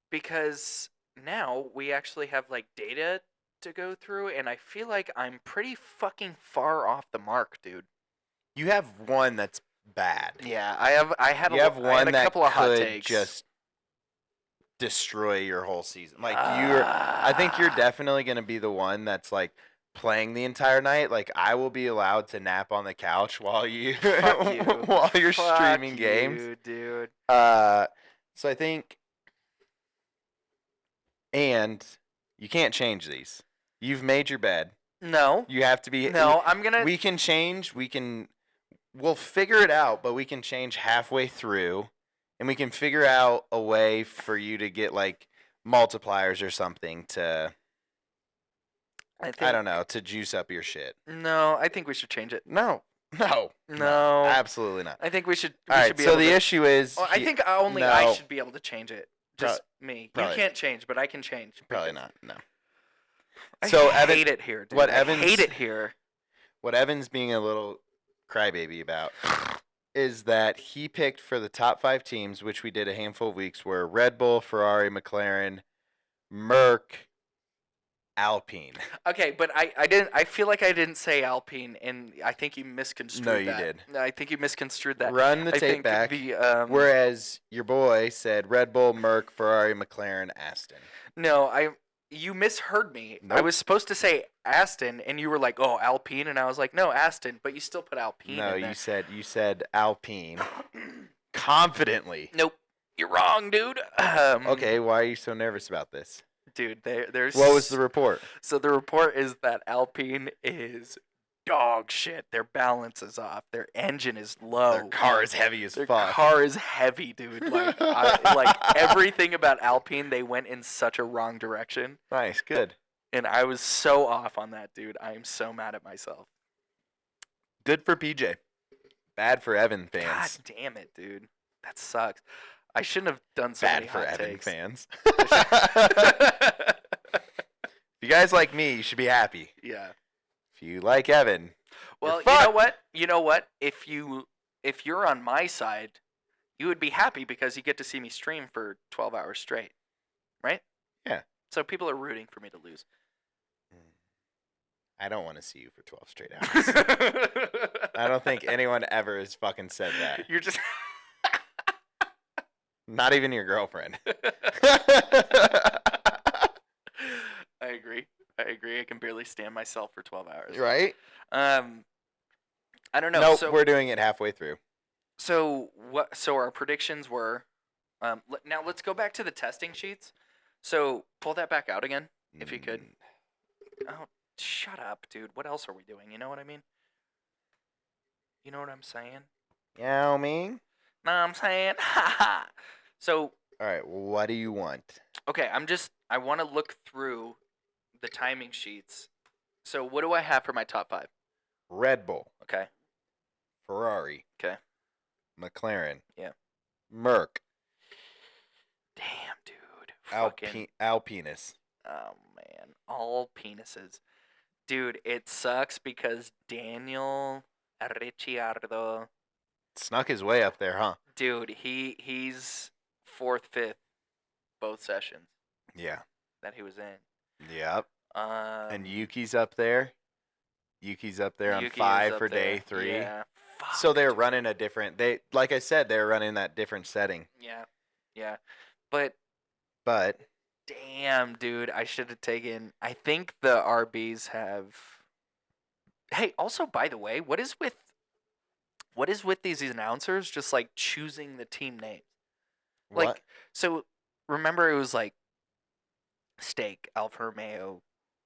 because now we actually have like data to go through, and I feel like I'm pretty fucking far off the mark, dude. You have one that's bad. Yeah, I had You have I had one a that couple of hot could takes. just destroy your whole season. Like I think you're definitely gonna be the one that's like playing the entire night. Like I will be allowed to nap on the couch while you Fuck you. while you're Fuck streaming games. you, dude. So I think, and you can't change these. You've made your bed. No. You have to be. No, I'm gonna. We can change. We'll figure it out, but we can change halfway through, and we can figure out a way for you to get like multipliers or something to. I don't know, to juice up your shit. No, I think we should change it. No, absolutely not. I think we should. All right. So the issue is. Well, I think only I should be able to change it. Just me. probably. You can't change, but I can change. Probably not. No. I So hate it here, dude. I hate it here. What Evan's being a little crybaby about is that he picked for the top 5 teams, which we did a handful of weeks, were Red Bull, Ferrari, McLaren, Merc, Alpine. Okay, but I didn't. I feel like I didn't say Alpine, and I think you misconstrued that. No, you did. I think you misconstrued that. Run the I tape think back. Whereas your boy said Red Bull, Merc, Ferrari, McLaren, Aston. No, you misheard me. Nope. I was supposed to say Aston, and you were like, "Oh, Alpine," and I was like, "No, Aston," but you still put Alpine. No, in there. you said Alpine confidently. Nope, you're wrong, dude. Okay, why are you so nervous about this? Dude, there's. What was the report? So the report is that Alpine is dog shit. Their balance is off. Their engine is low. Their car is heavy as Their fuck. car is heavy, dude. Like, like everything about Alpine, they went in such a wrong direction. Nice, good. And I was so off on that, dude. I am so mad at myself. Good for PJ. Bad for Evan God fans. damn it, dude. That sucks. I shouldn't have done so Bad many for hot Evan takes. fans. If you guys like me, you should be happy. Yeah. If you like Evan, Well, you're you know fucked. what? You know what? If you're on my side, you would be happy because you get to see me stream for 12 hours straight. Right? Yeah. So people are rooting for me to lose. I don't want to see you for 12 straight hours. I don't think anyone ever has fucking said that. You're just Not even your girlfriend. I agree. I can barely stand myself for 12 hours. Right? I don't know. Nope, so, we're doing it halfway through. So our predictions were. Now let's go back to the testing sheets. So pull that back out again, if you could. Oh, shut up, dude. What else are we doing? You know what I mean? You know what I'm saying? Yao Ming? No, I'm saying. So All right, what do you want? okay, I want to look through the timing sheets. So what do I have for my top 5? Red Bull, Okay. Ferrari, Okay. McLaren, Yeah. Merc, Damn, dude. Fucking. Alpinus. Oh man, all penises, dude. It sucks because Daniel Ricciardo, Snuck his way up there, huh? dude. He's 4th, 5th, both sessions Yeah. that he was in. Yep. Um, And Yuki's up there. Yuki's up there on Yuki is 5 up for day there. 3. Yeah. So Fuck, they're dude. running a different. Like I said, they're running that different setting. Yeah. Yeah. But But damn, dude, I should have taken. I think the RBs have. Hey, also, by the way, what is with these announcers just like choosing the team name? what? Like, so remember it was like steak, Alfa Romeo,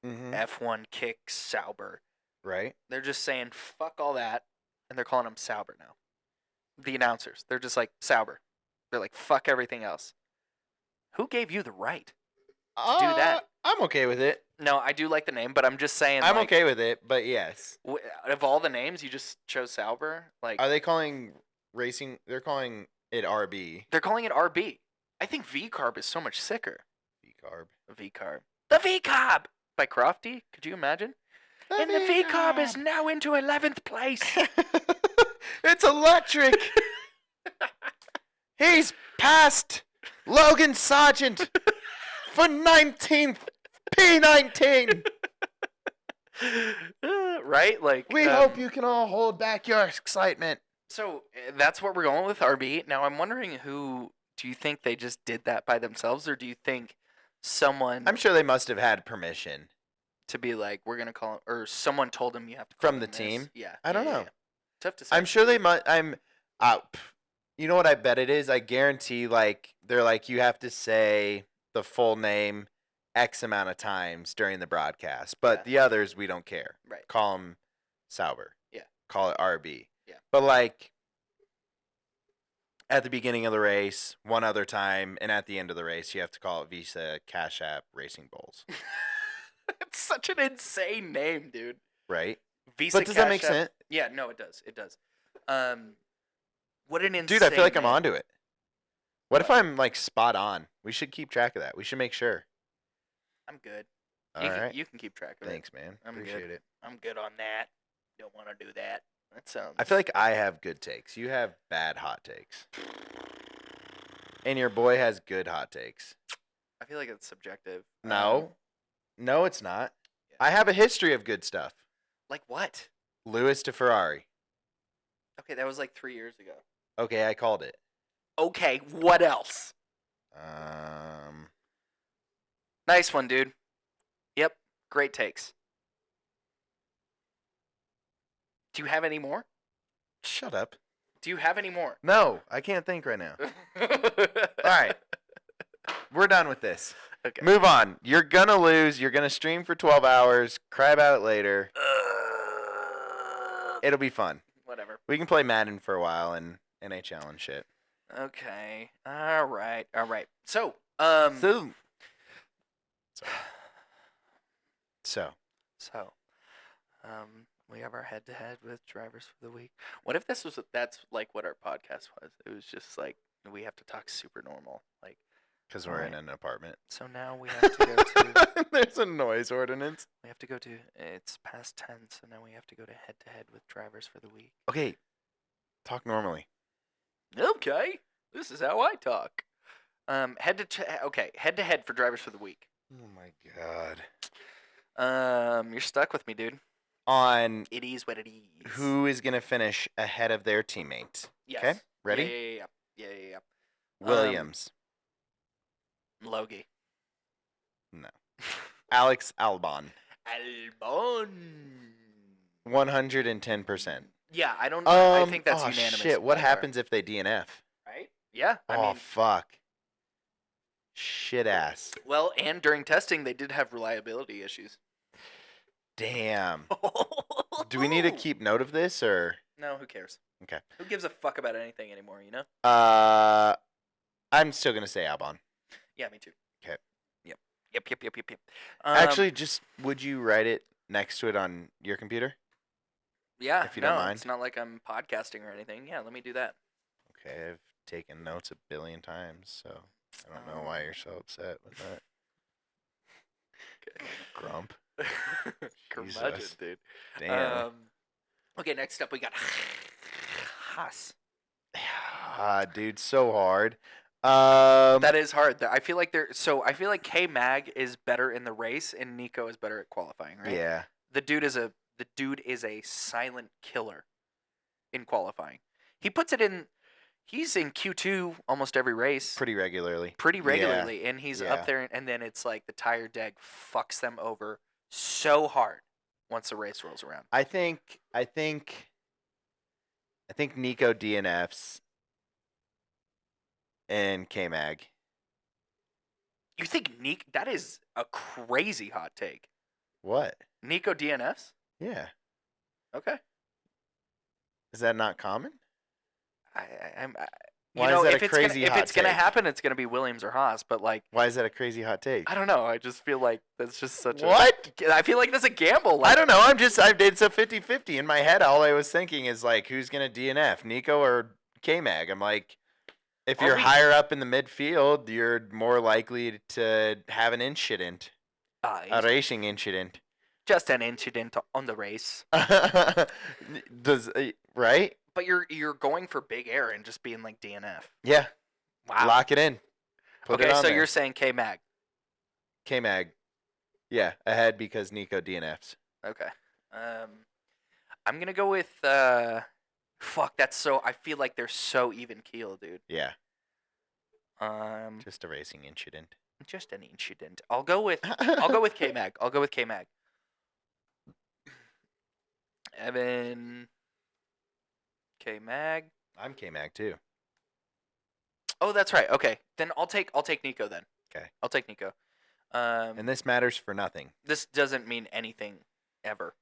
Mm-hmm. F1 kick, Sauber. Right. They're just saying fuck all that, and they're calling them Sauber now. The announcers, they're just like Sauber. They're like fuck everything else. Who gave you the right to do that? I'm okay with it. No, I do like the name, but I'm just saying. I'm like, okay with it, but yes. Of all the names, you just chose Sauber. Like, Are they calling racing? They're calling it RB. they're calling it RB. I think V carb is so much sicker. V carb. V carb. The V carb by Crofty. Could you imagine? And the V carb is now into 11th place. It's electric. He's passed Logan Sargent for 19th P19. Right? Like, We hope you can all hold back your excitement. So that's what we're going with, RB. Now I'm wondering who. Do you think they just did that by themselves, or do you think someone I'm sure they must have had permission to be like, we're gonna call, or someone told them you have to call from the them this? team. Yeah, I don't know. yeah. Tough to say. I'm sure they must. You know what I bet it is? I guarantee, like, they're like, you have to say the full name X amount of times during the broadcast. But Yeah. the others, we don't care. Right. Call them Sauber. Yeah. Call it RB. Yeah. But, like, at the beginning of the race, one other time, and at the end of the race, you have to call it Visa Cash App Racing Bulls. It's such an insane name, dude. Right? Visa But does that make Cash App- sense? Yeah, no, it does. It does. What an insane Dude, I feel like I'm name. onto it. What if I'm, like, spot on? We should keep track of that. We should make sure. I'm good. All you right. You can keep track of Thanks, man. I'm Appreciate good. it. I'm good on that. Don't want to do that. That sounds. I feel like I have good takes. You have bad hot takes. And your boy has good hot takes. I feel like it's subjective. No. No, it's not. Yeah. I have a history of good stuff. Like what? Lewis to Ferrari. Okay, that was like 3 years ago. Okay, I called it. Okay, what else? Nice one, dude. Yep, great takes. Do you have any more? Shut up. Do you have any more? No, I can't think right now. All right. We're done with this. Okay. Move on. You're going to lose. You're going to stream for 12 hours. Cry about it later. It'll be fun. Whatever. We can play Madden for a while and NHL and shit. Okay. All right. All right. So, So. we have our head-to-head with drivers for the week. What if that's like what our podcast was? It was just like we have to talk super normal, like Because we're in an apartment. So now we have to go to. There's a noise ordinance. We have to go to. It's past 10, so now we have to go to head-to-head with drivers for the week. Okay. Talk normally. Okay, this is how I talk. Head-to-head for drivers for the week. Oh my god. You're stuck with me, dude. On It is what it is. who is going to finish ahead of their teammate. Yes. Okay, ready? Yeah. Williams. Logie. No. Alex Albon. Albon. 110%. Yeah, I don't. I think that's oh, unanimous. shit. What by far. happens if they DNF? Right? Yeah. I Oh, mean, fuck. Shit ass. well, and during testing, they did have reliability issues. Damn. Do we need to keep note of this or? No, who cares? Okay. Who gives a fuck about anything anymore, you know? I'm still going to say Albon. Yeah, me too. Okay. Yep. Actually, just would you write it next to it on your computer? Yeah, if you don't mind. It's not like I'm podcasting or anything. Yeah, let me do that. Okay, I've taken notes a billion times, so I don't know why you're so upset with that. Okay. Grump. Curmudgeon, Jesus. dude. Damn. Okay, next up we got Haas. Dude, so hard. That is hard. I feel like I feel like K Mag is better in the race and Nico is better at qualifying, right? Yeah. The dude is a silent killer in qualifying. He puts it in. He's in Q2 almost every race. Pretty regularly. And he's Yeah. up there, and then it's like the tire deg fucks them over so hard once the race rolls around. I think Nico DNFs and K-Mag. You think Nico? That is a crazy hot take. What? Nico DNFs? Yeah. Okay. Is that not common? I'm. Why is that a if it's gonna crazy hot take? happen, it's gonna be Williams or Haas. But like, Why is that a crazy hot take? I don't know. I just feel like that's just such What? I feel like that's a gamble. I Like, don't know. It's a 50-50. In my head, all I was thinking is like, who's going to DNF, Nico or K-Mag? I'm like, if Are you're we- higher up in the midfield, you're more likely to have an incident, a racing incident. just an incident on the race. Right? But you're going for big air and just being like DNF. Yeah. Wow. Lock it in. Put it Okay, on so there. you're saying K Mag. K-Mag. Yeah, ahead because Nico DNFs. Okay. I'm gonna go with fuck. That's so. I feel like they're so even keel, dude. Yeah, Um, just a racing incident. just an incident. I'll go with K Mag. I'll go with K Mag. Evan. K Mag. I'm K-Mag too. Oh, that's right. Okay, then I'll take Nico then. Okay. I'll take Nico. And this matters for nothing. This doesn't mean anything ever.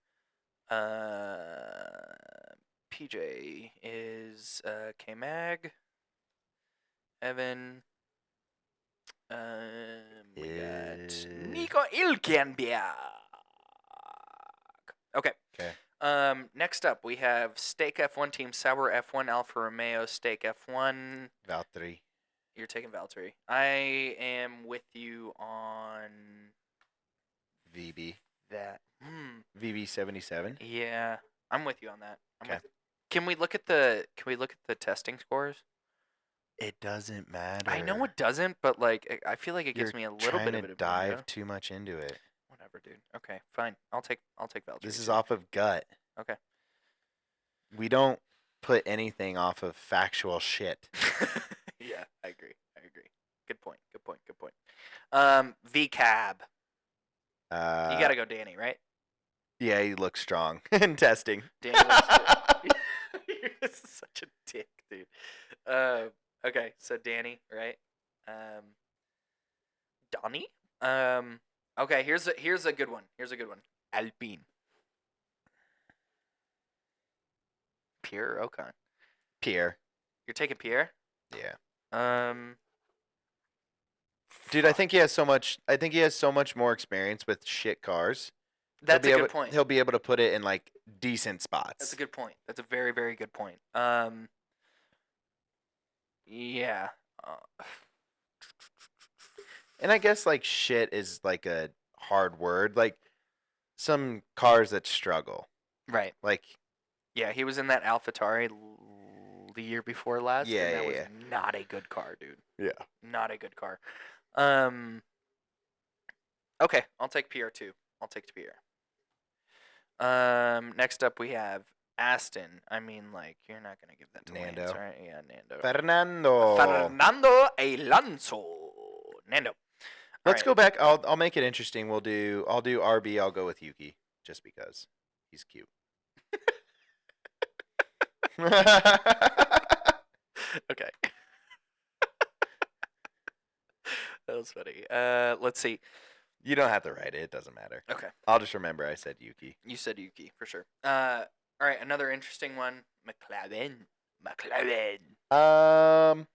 PJ is K Mag. Evan. We got Nico Ilkenberg. Okay. Okay. Next up we have Steak F1 Team Sauber F1 Alfa Romeo Steak F1. Valtteri. You're taking Valtteri. I am with you on VB. that. VB77. Yeah, I'm with you on that. I'm Okay. with you. Can we look at the testing scores? It doesn't matter. I know it doesn't, but like I feel like it gives You're me a little trying bit of to it. dive too much into it. Whatever, dude. Okay, fine. I'll take Valtteri. This is too. off of gut. Okay. We don't put anything off of factual shit. Yeah, I agree. Good point. VCAB. You gotta go Danny, right? Yeah, he looks strong in testing. Danny looks You're such a dick, dude. Okay, so Danny, right? Donnie? Okay, here's a good one. Alpine. Pierre or Ocon? Pierre. You're taking Pierre? Yeah. Dude, I think he has so much more experience with shit cars. That's a good point. He'll be able to put it in like decent spots. That's a good point. That's a very, very good point. Yeah. And I guess like shit is like a hard word. Like some cars that struggle. Right. Like Yeah, he was in that AlphaTauri the year before last. Yeah, and that yeah, was yeah. not a good car, dude. yeah. Not a good car. Okay, I'll take Pierre too. Next up we have Aston. I mean, like, you're not gonna give that to Nando. Lance, right? Yeah, Nando. Fernando. Fernando Alonso. Nando. Let's go back. I'll make it interesting. I'll do RB. I'll go with Yuki just because he's cute. Okay. That was funny. Let's see. You don't have to write it. It doesn't matter. Okay. I'll just remember I said Yuki. You said Yuki for sure. All right, another interesting one. McLaren. I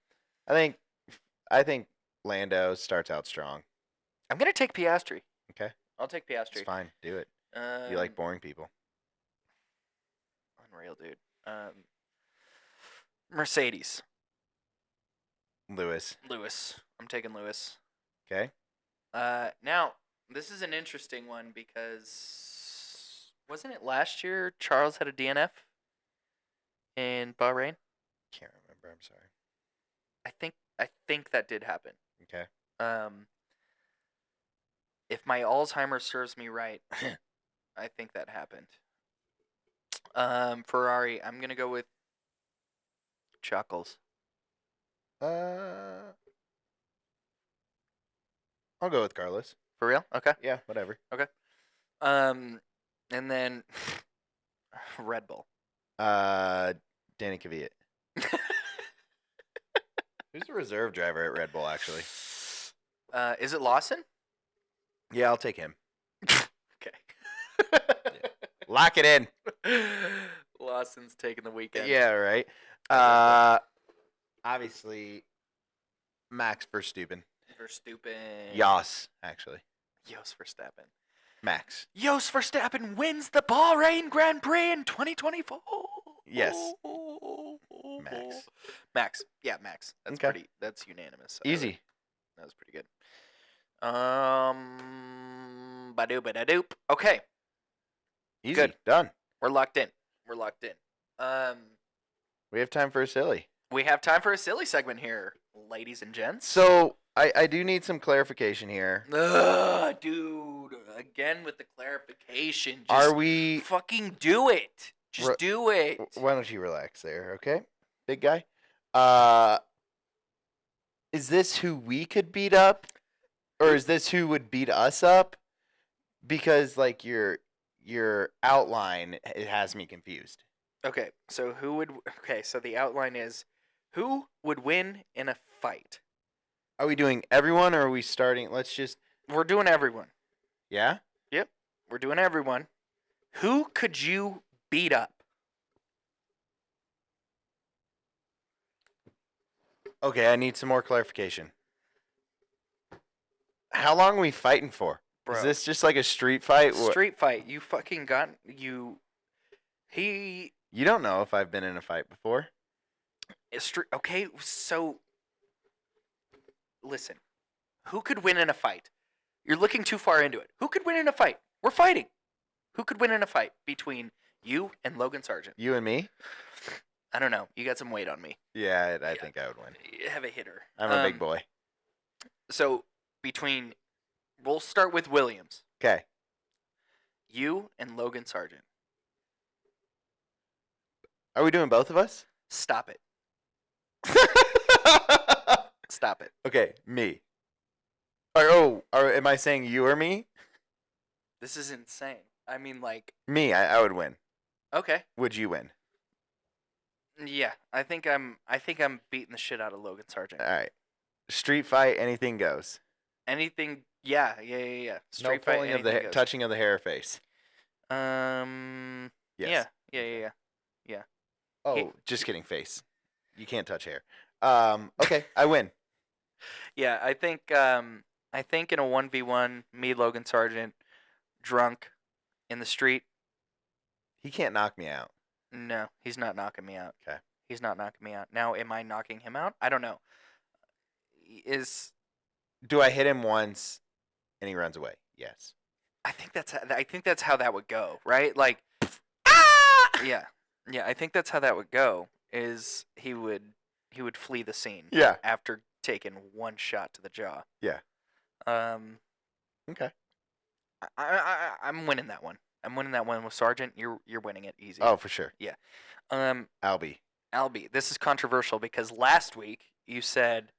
think Lando starts out strong. I'm gonna take Piastri. Okay. I'll take Piastri. It's fine. Do it. You like boring people. Unreal, dude. Mercedes. Lewis. I'm taking Lewis. Okay. Now this is an interesting one because wasn't it last year Charles had a DNF in Bahrain? Can't remember. I'm sorry. I think that did happen. Okay. If my Alzheimer's serves me right, I think that happened. Ferrari. I'm gonna go with Chuckles. I'll go with Carlos. For real? Okay. Yeah, whatever. And then Red Bull. Danny Kvyat. Who's the reserve driver at Red Bull, actually? Is it Lawson? Yeah, I'll take him. Okay. Lock it in. Lawson's taking the weekend. Yeah, right. Obviously, Max Verstappen. Verstappen. Yas, actually. Jos Verstappen. Max. Jos Verstappen wins the Bahrain Grand Prix in 2024. Yes. Max. Max. Yeah, Max. That's Okay. pretty. That's unanimous. Easy. That was pretty good. Badoop. Okay, Easy. Good. Done. we're locked in. We have time for a silly. We have time for a silly segment here, ladies and gents. So, I do need some clarification here. Dude, again with the clarification. Just Are we... fucking do it. Just do it. Why don't you relax there, okay? Big guy. Is this who we could beat up? Or is this who would beat us up? Because, like, your outline, it has me confused. Okay, so so the outline is, who would win in a fight? Are we doing everyone, or are we starting... We're doing everyone. Yeah? Yep, we're doing everyone. Who could you beat up? Okay, I need some more clarification. How long are we fighting for? Bro. Is this just like a street fight? Street fight. You fucking got... He... You don't know if I've been in a fight before. Okay, so... Listen. Who could win in a fight? You're looking too far into it. Who could win in a fight? We're fighting. Who could win in a fight between you and Logan Sargent? You and me? I don't know. You got some weight on me. Yeah, I think I would win. You have a hitter. I'm a big boy. So, we'll start with Williams. Okay. You and Logan Sargent. Are we doing both of us? Stop it. Stop it. Okay, me. Am I saying you or me? This is insane. I mean, like... Me, I would win. Okay. Would you win? Yeah, I think I'm beating the shit out of Logan Sargent. All right. Street fight, anything goes. Anything? Yeah. Street no fight, pulling of the anything goes. touching of the hair or face. Yes. Yeah. Oh, just kidding, face. You can't touch hair. Okay, I win. Yeah, I think in a 1v1, me, Logan Sargent, drunk in the street. He can't knock me out. No, he's not knocking me out. Okay. He's not knocking me out. Now, am I knocking him out? I don't know. Do I hit him once and he runs away? Yes. I think that's how that would go, right? Like, ah! Yeah. I think that's how that would go. Is he would flee the scene? Yeah. After taking one shot to the jaw. Yeah. Okay. I'm winning that one. I'm winning that one with Sargent. You're winning it easy. Oh, for sure. Yeah. Albie. This is controversial because last week you said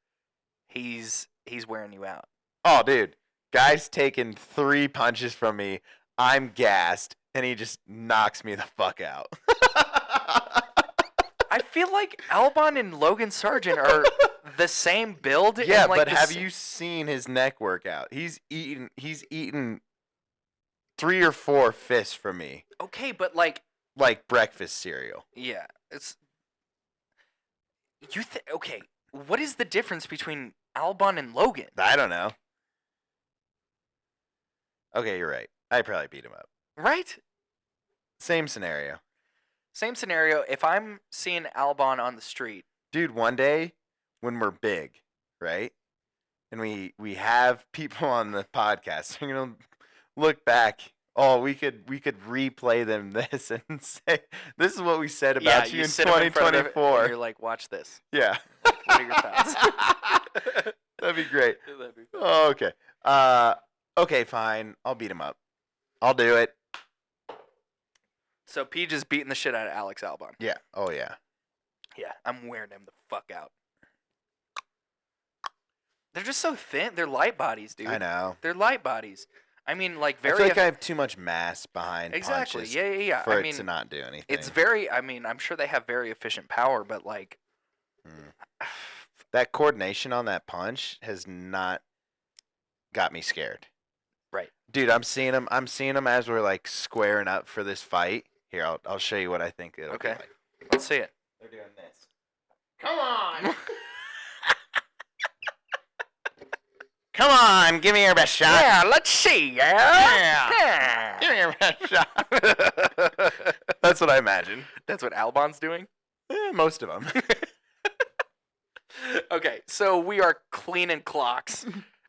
he's wearing you out. Oh, dude. Guy's taking 3 punches from me. I'm gassed, and he just knocks me the fuck out. I feel like Albon and Logan Sargent are the same build. Yeah, like but have you seen his neck workout? He's eaten 3 or 4 fists from me. Okay, but like breakfast cereal. Yeah, it's okay. What is the difference between Albon and Logan? I don't know. Okay, you're right. I probably beat him up. Right? Same scenario. Same scenario. If I'm seeing Albon on the street, dude, one day when we're big, right? And we have people on the podcast, we're gonna look back. Oh, we could replay them this and say this is what we said about you in 2024. And you're like, watch this. Yeah. Like, what are your thoughts? That'd be great. That'd be fun. Oh, okay. Okay, fine. I'll beat him up. I'll do it. So P just beating the shit out of Alex Albon. Yeah. Oh yeah. Yeah, I'm wearing him the fuck out. They're just so thin. They're light bodies, dude. I know. They're light bodies. I mean, like very. I feel like I have too much mass behind exactly. punches. Yeah. For it to not do anything. It's very. I mean, I'm sure they have very efficient power, but like. That coordination on that punch has not got me scared. Right. Dude, I'm seeing them as we're like squaring up for this fight. Here, I'll show you what I think it'll be Okay. like. Let's see it. They're doing this. Come on. Come on, give me your best shot. Yeah, let's see. Yeah. Give me your best shot. That's what I imagine. That's what Albon's doing? Most of them. Okay, so we are cleaning clocks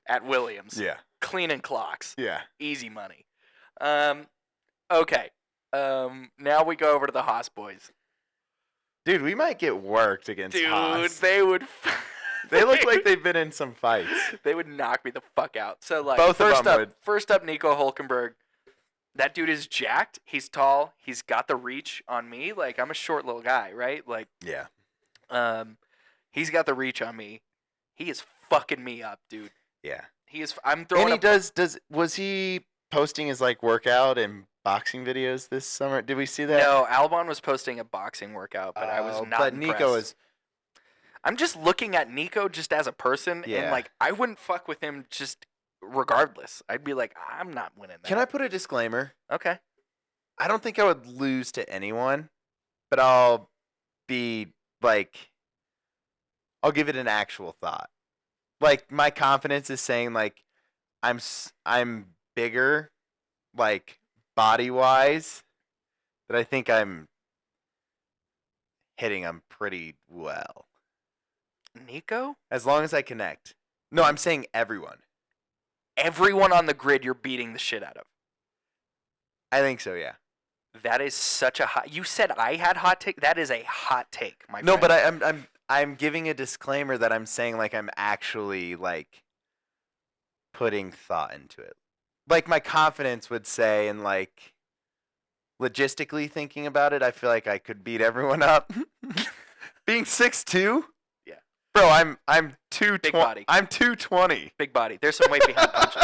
at Williams. Yeah. Cleaning clocks. Yeah. Easy money. Okay. Now we go over to the Haas boys. Dude, we might get worked against Haas. They would. They look like they've been in some fights. They would knock me the fuck out. So like, Both of them would. First up, Nico Hulkenberg. That dude is jacked. He's tall. He's got the reach on me. Like, I'm a short little guy, right? Like, Yeah. he's got the reach on me. He is fucking me up, dude. Yeah. He is. I'm throwing. And he was he posting his like workout and boxing videos this summer? Did we see that? No, Albon was posting a boxing workout, but I was not But impressed. Nico is. I'm just looking at Nico just as a person, Yeah. and like I wouldn't fuck with him just regardless. I'd be like, I'm not winning that. Can I put a disclaimer? Okay. I don't think I would lose to anyone, but I'll be like, I'll give it an actual thought. Like my confidence is saying like, I'm bigger, like body wise, but I think I'm hitting them pretty well. Nico? As long as I connect. No, I'm saying everyone. Everyone on the grid you're beating the shit out of. I think so, yeah. That is such a hot. You said I had hot take. That is a hot take, my friend. No, but I'm giving a disclaimer that I'm saying like I'm actually like putting thought into it. Like my confidence would say, and like logistically thinking about it, I feel like I could beat everyone up. Being 6'2"? Yeah. Bro, I'm 220. Big body. I'm 220. Big body. There's some weight behind punches.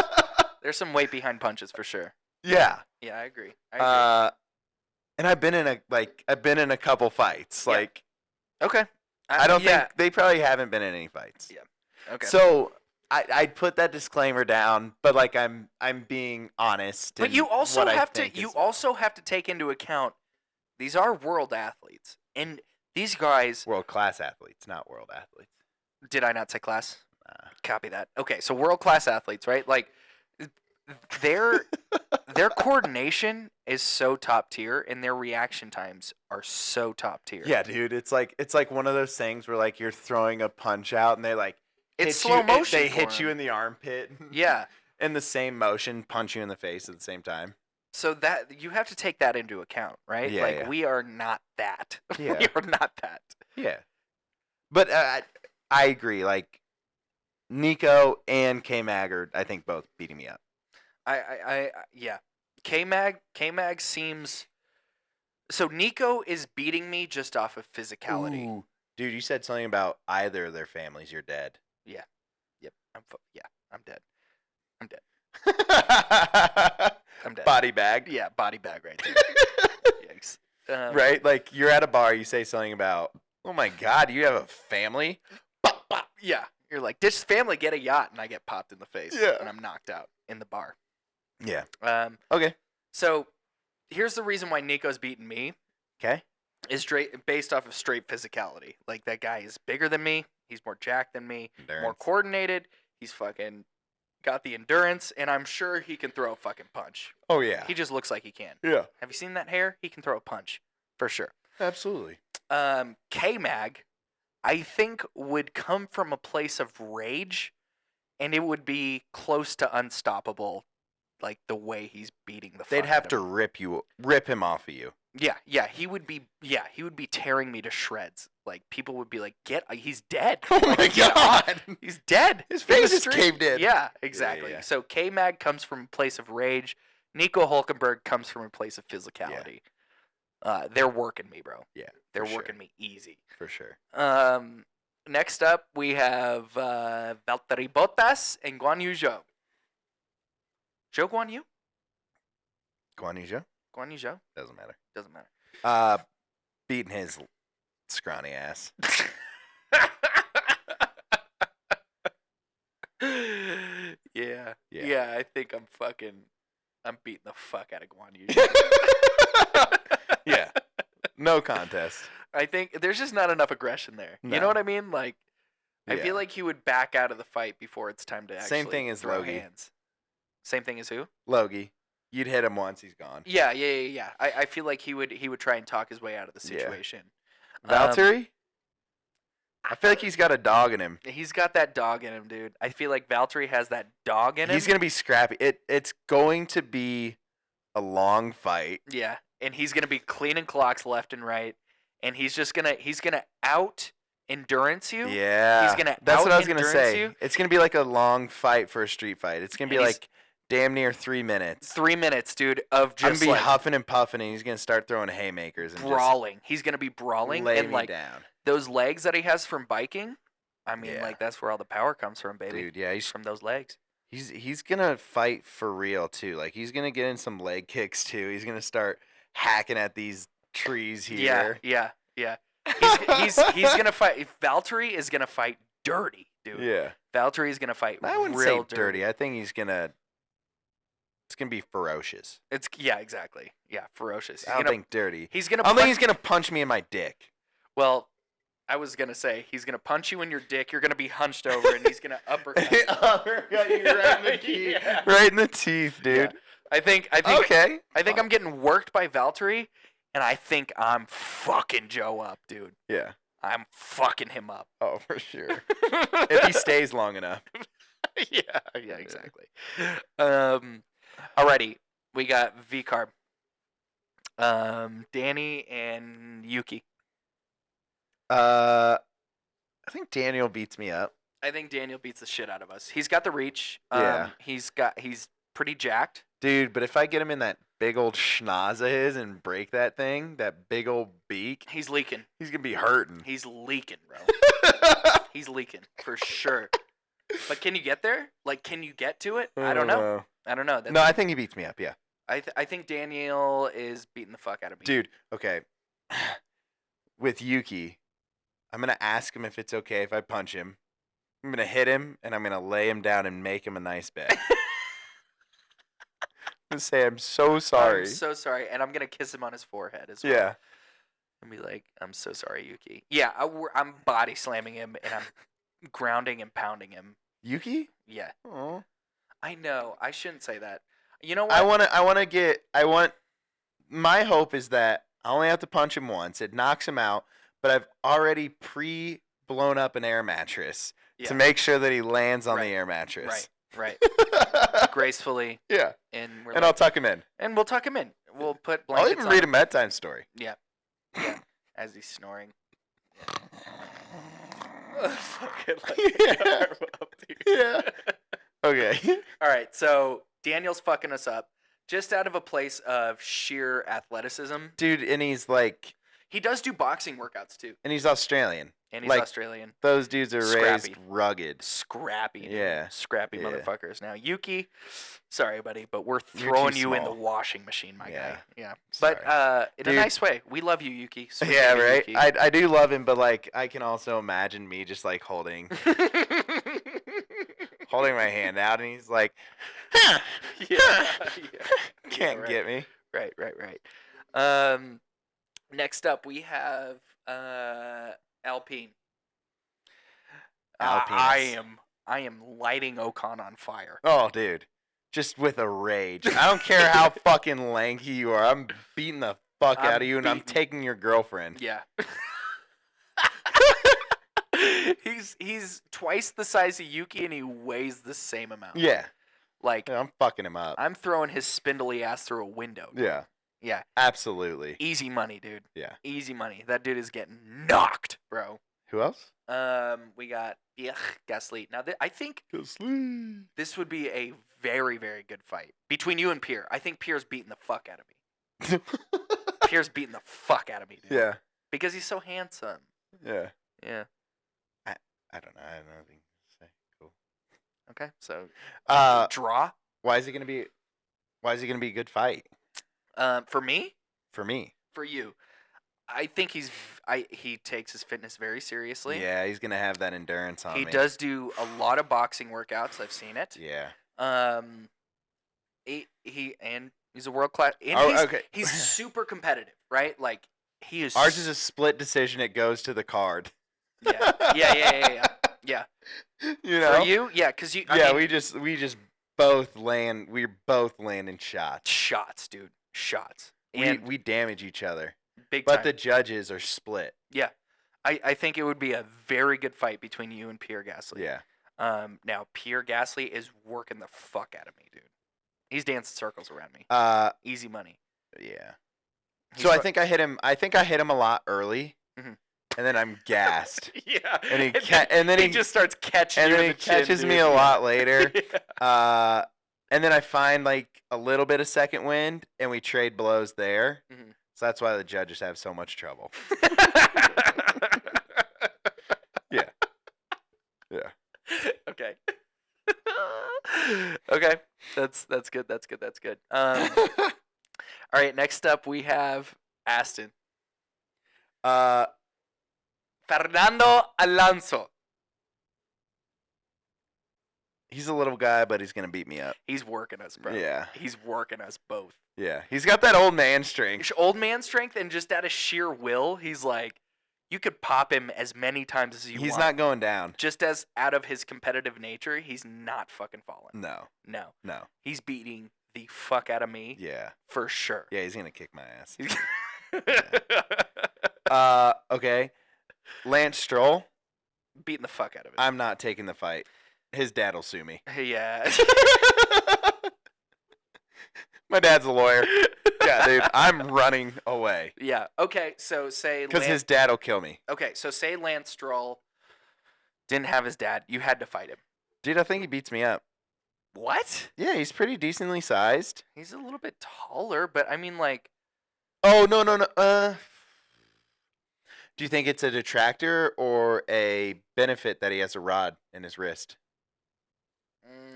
There's some weight behind punches for sure. Yeah. Yeah, I agree. And I've been in a couple fights. Yeah. Like Okay. I don't think they probably haven't been in any fights. Yeah. Okay. So I'd put that disclaimer down, but like I'm being honest. But in you also what I have to think is- also have to take into account these are world athletes. And these guys, world-class athletes, not world athletes. did I not say class? Copy that. Okay, so world-class athletes, right? Like their coordination is so top tier and their reaction times are so top tier. Yeah, dude, it's like one of those things where like you're throwing a punch out and they like It's hit slow you, motion They for hit you him. in the armpit. Yeah. In the same motion, punch you in the face at the same time. So that you have to take that into account, right? Yeah, like yeah. we are not that. Yeah. We are not that. Yeah. But I agree. Like Nico and K Mag are, I think, both beating me up. Yeah. K-Mag seems. So Nico is beating me just off of physicality. Ooh. Dude, you said something about either of their families. You're dead. Yeah. Yep. I'm dead. I'm dead. I'm dead. Body bag. Yeah, body bag right there. Yikes. Right? Like you're at a bar, you say something about, oh my God, you have a family? Pop, pop. Yeah. You're like, this family get a yacht, and I get popped in the face. Yeah. And I'm knocked out in the bar. Yeah. Okay. So here's the reason why Nico's beating me. Okay. Is based off of straight physicality. Like, that guy is bigger than me. He's more jacked than me. Endurance. More coordinated. He's fucking got the endurance, and I'm sure he can throw a fucking punch. Oh, yeah. He just looks like he can. Yeah. Have you seen that hair? He can throw a punch. For sure. Absolutely. K-Mag, I think, would come from a place of rage, and it would be close to unstoppable, like the way he's beating the fuck They'd have out to of him. rip him off of you. Yeah, he would be tearing me to shreds. Like, people would be like, he's dead. Oh Like, my get God. on. He's dead. His In the face is street. caved in. Yeah, exactly. yeah. So K-Mag comes from a place of rage. Nico Hulkenberg comes from a place of physicality. They're working me, bro. Yeah. They're for working sure. me easy. For sure. Next up, we have Valtteri Bottas and Guan Yu Zhou. Zhou Guan Yu? Guan Yu Zhou? Guan Yu Zhou? Doesn't matter. Doesn't matter. Beating his scrawny ass. Yeah. Yeah, I think I'm beating the fuck out of Guan Yu. Yeah. No contest. I think there's just not enough aggression there. You know No. what I mean? Like, I Yeah. feel like he would back out of the fight before it's time to actually Same thing as throw Logie. hands. Same thing as who? Logie. You'd hit him once, he's gone. Yeah. I feel like he would try and talk his way out of the Yeah. situation. Valtteri? I feel like he's got a dog in him. He's got that dog in him, dude. I feel like Valtteri has that dog in him. He's going to be scrappy. It's going to be a long fight. Yeah, and he's gonna be cleaning clocks left and right, and he's gonna out endurance you. Yeah. He's gonna That's what I was out going to endurance say. you. It's going to be like a long fight for a street fight. It's going to be And he's- like damn near 3 minutes. 3 minutes, dude, of I'm going just to be like huffing and puffing, and he's going to start throwing haymakers and brawling. He's gonna be just brawling, lay and me like down. those legs that he has from biking. I mean, Yeah. like that's where all the power comes from, baby. Dude, yeah, It's from those legs. he's going to fight for real, too. Like, he's going to get in some leg kicks, too. He's going to start hacking at these trees here. Yeah. He's gonna fight. Valtteri is gonna fight dirty, dude. Yeah. Valtteri is gonna fight I wouldn't real say dirty. I think it's gonna be ferocious. Exactly. Yeah, ferocious. I don't think dirty. He's gonna. I don't think punch- he's gonna punch me in my dick. Well, I was gonna say he's gonna punch you in your dick. You're gonna be hunched over, and he's gonna uppercut. Uppercut you right in the teeth. Yeah. Right in the teeth, dude. Yeah. I think. Okay. I think I'm getting worked by Valtteri, and I think I'm fucking Joe up, dude. Yeah. I'm fucking him up. Oh, for sure. If he stays long enough. yeah, exactly. Alrighty, we got V Carb. Danny and Yuki. I think Daniel beats me up. I think Daniel beats the shit out of us. He's got the reach. Yeah. He's pretty jacked. Dude, but if I get him in that big old schnoz of his and break that thing, that big old beak, He's leaking. he's gonna be hurting. He's leaking, bro. He's leaking for sure. But can you get there? Like, can you get to it? I don't know. I don't know. No, I think he beats me up. Yeah. I think Daniel is beating the fuck out of me. Dude, okay. With Yuki, I'm gonna ask him if it's okay if I punch him. I'm gonna hit him and I'm gonna lay him down and make him a nice bed. I'm gonna say I'm so sorry. I'm so sorry, and I'm gonna kiss him on his forehead as well. Yeah. And be like, I'm so sorry, Yuki. Yeah, I'm body slamming him and I'm grounding and pounding him. Yuki? Yeah, Aw. I know. I shouldn't say that. You know what? I want my hope is that I only have to punch him once. It knocks him out, but I've already blown up an air mattress to make sure that he lands on the air mattress. Right. Gracefully. Yeah. And I'll tuck him in. And we'll tuck him in. We'll put I'll blankets even on read a him. bedtime story. Yeah. As he's snoring. Fucking Yeah. Yeah. Okay. All right, so Daniel's fucking us up just out of a place of sheer athleticism. Dude, and he's like, He does do boxing workouts too, and he's Australian. and he's Like, Australian. Those dudes are raised Scrappy. rugged. Scrappy, dude. Yeah. Scrappy Yeah. motherfuckers. Now, Yuki, sorry, buddy, but we're You're throwing too you in the small. washing machine, my Yeah. guy. Yeah. Sorry. But in Dude. a nice way. We love you, Yuki. Sweet Yeah, baby right. Yuki. I do love him, but like I can also imagine me just like holding my hand out, and he's like, yeah. can't right. get me. Right. Next up, we have Alpine. Alpines. I am lighting Ocon on fire. Oh, dude, just with a rage. I don't care how fucking lanky you are. I'm beating the fuck I'm out of you, and I'm beating- taking your girlfriend. Yeah. He's twice the size of Yuki, and he weighs the same amount. Yeah, Like, I'm fucking him up. I'm throwing his spindly ass through a window. Dude. Yeah, Yeah. absolutely. Easy money, dude. Yeah. Easy money. That dude is getting knocked, bro. Who else? We got Gasly. Now, I think Gasly. this would be a very, very good fight between you and Pierre. I think Pierre's beating the fuck out of me. Pierre's beating the fuck out of me, dude. Yeah. Because he's so handsome. Yeah. Yeah. I don't know. I have nothing to say. Cool. Okay. So, Draw. Why is it gonna be a good fight for me, for me? for you, I think he takes his fitness very seriously. Yeah, he's gonna have that endurance on He me. does do a lot of boxing workouts. I've seen it. Yeah. He's a world class, and okay. he's super competitive, right? Like he is. Ours is a split decision. It goes to the card. Yeah. You know? For you, yeah, because you. Yeah, we just both land. We're both landing shots. Shots, dude, shots. We damage each other. Big but time. the judges are split. Yeah, I think it would be a very good fight between you and Pierre Gasly. Yeah. Now Pierre Gasly is working the fuck out of me, dude. He's dancing circles around me. Easy money. Yeah. So I think I hit him. I think I hit him a lot early, and then I'm gassed. Yeah. And then he just starts catching. And you then in he the chin, catches dude. me a lot later. Yeah. And then I find like a little bit of second wind, and we trade blows there. Mhm. So that's why the judges have so much trouble. Yeah. Okay. Okay. That's good. That's good. All right. Next up, we have Aston. Fernando Alonso. He's a little guy, but he's gonna beat me up. He's working us, bro. Yeah. He's working us both. Yeah. He's got that old man strength. Old man strength, and just out of sheer will, he's like, you could pop him as many times as you want. He's not going down. Just as out of his competitive nature, he's not fucking falling. No. No. He's beating the fuck out of me. Yeah. For sure. Yeah, he's gonna kick my ass. Yeah. Okay. Lance Stroll. Beating the fuck out of it. I'm not taking the fight. His dad will sue me. Yeah. My dad's a lawyer. Yeah, dude, I'm running away. Yeah. Okay, so say because his dad will kill me. Okay, so say Lance Stroll didn't have his dad. You had to fight him. Dude, I think he beats me up. What? Yeah, he's pretty decently sized. He's a little bit taller, but I mean, like. Oh, no. Do you think it's a detractor or a benefit that he has a rod in his wrist?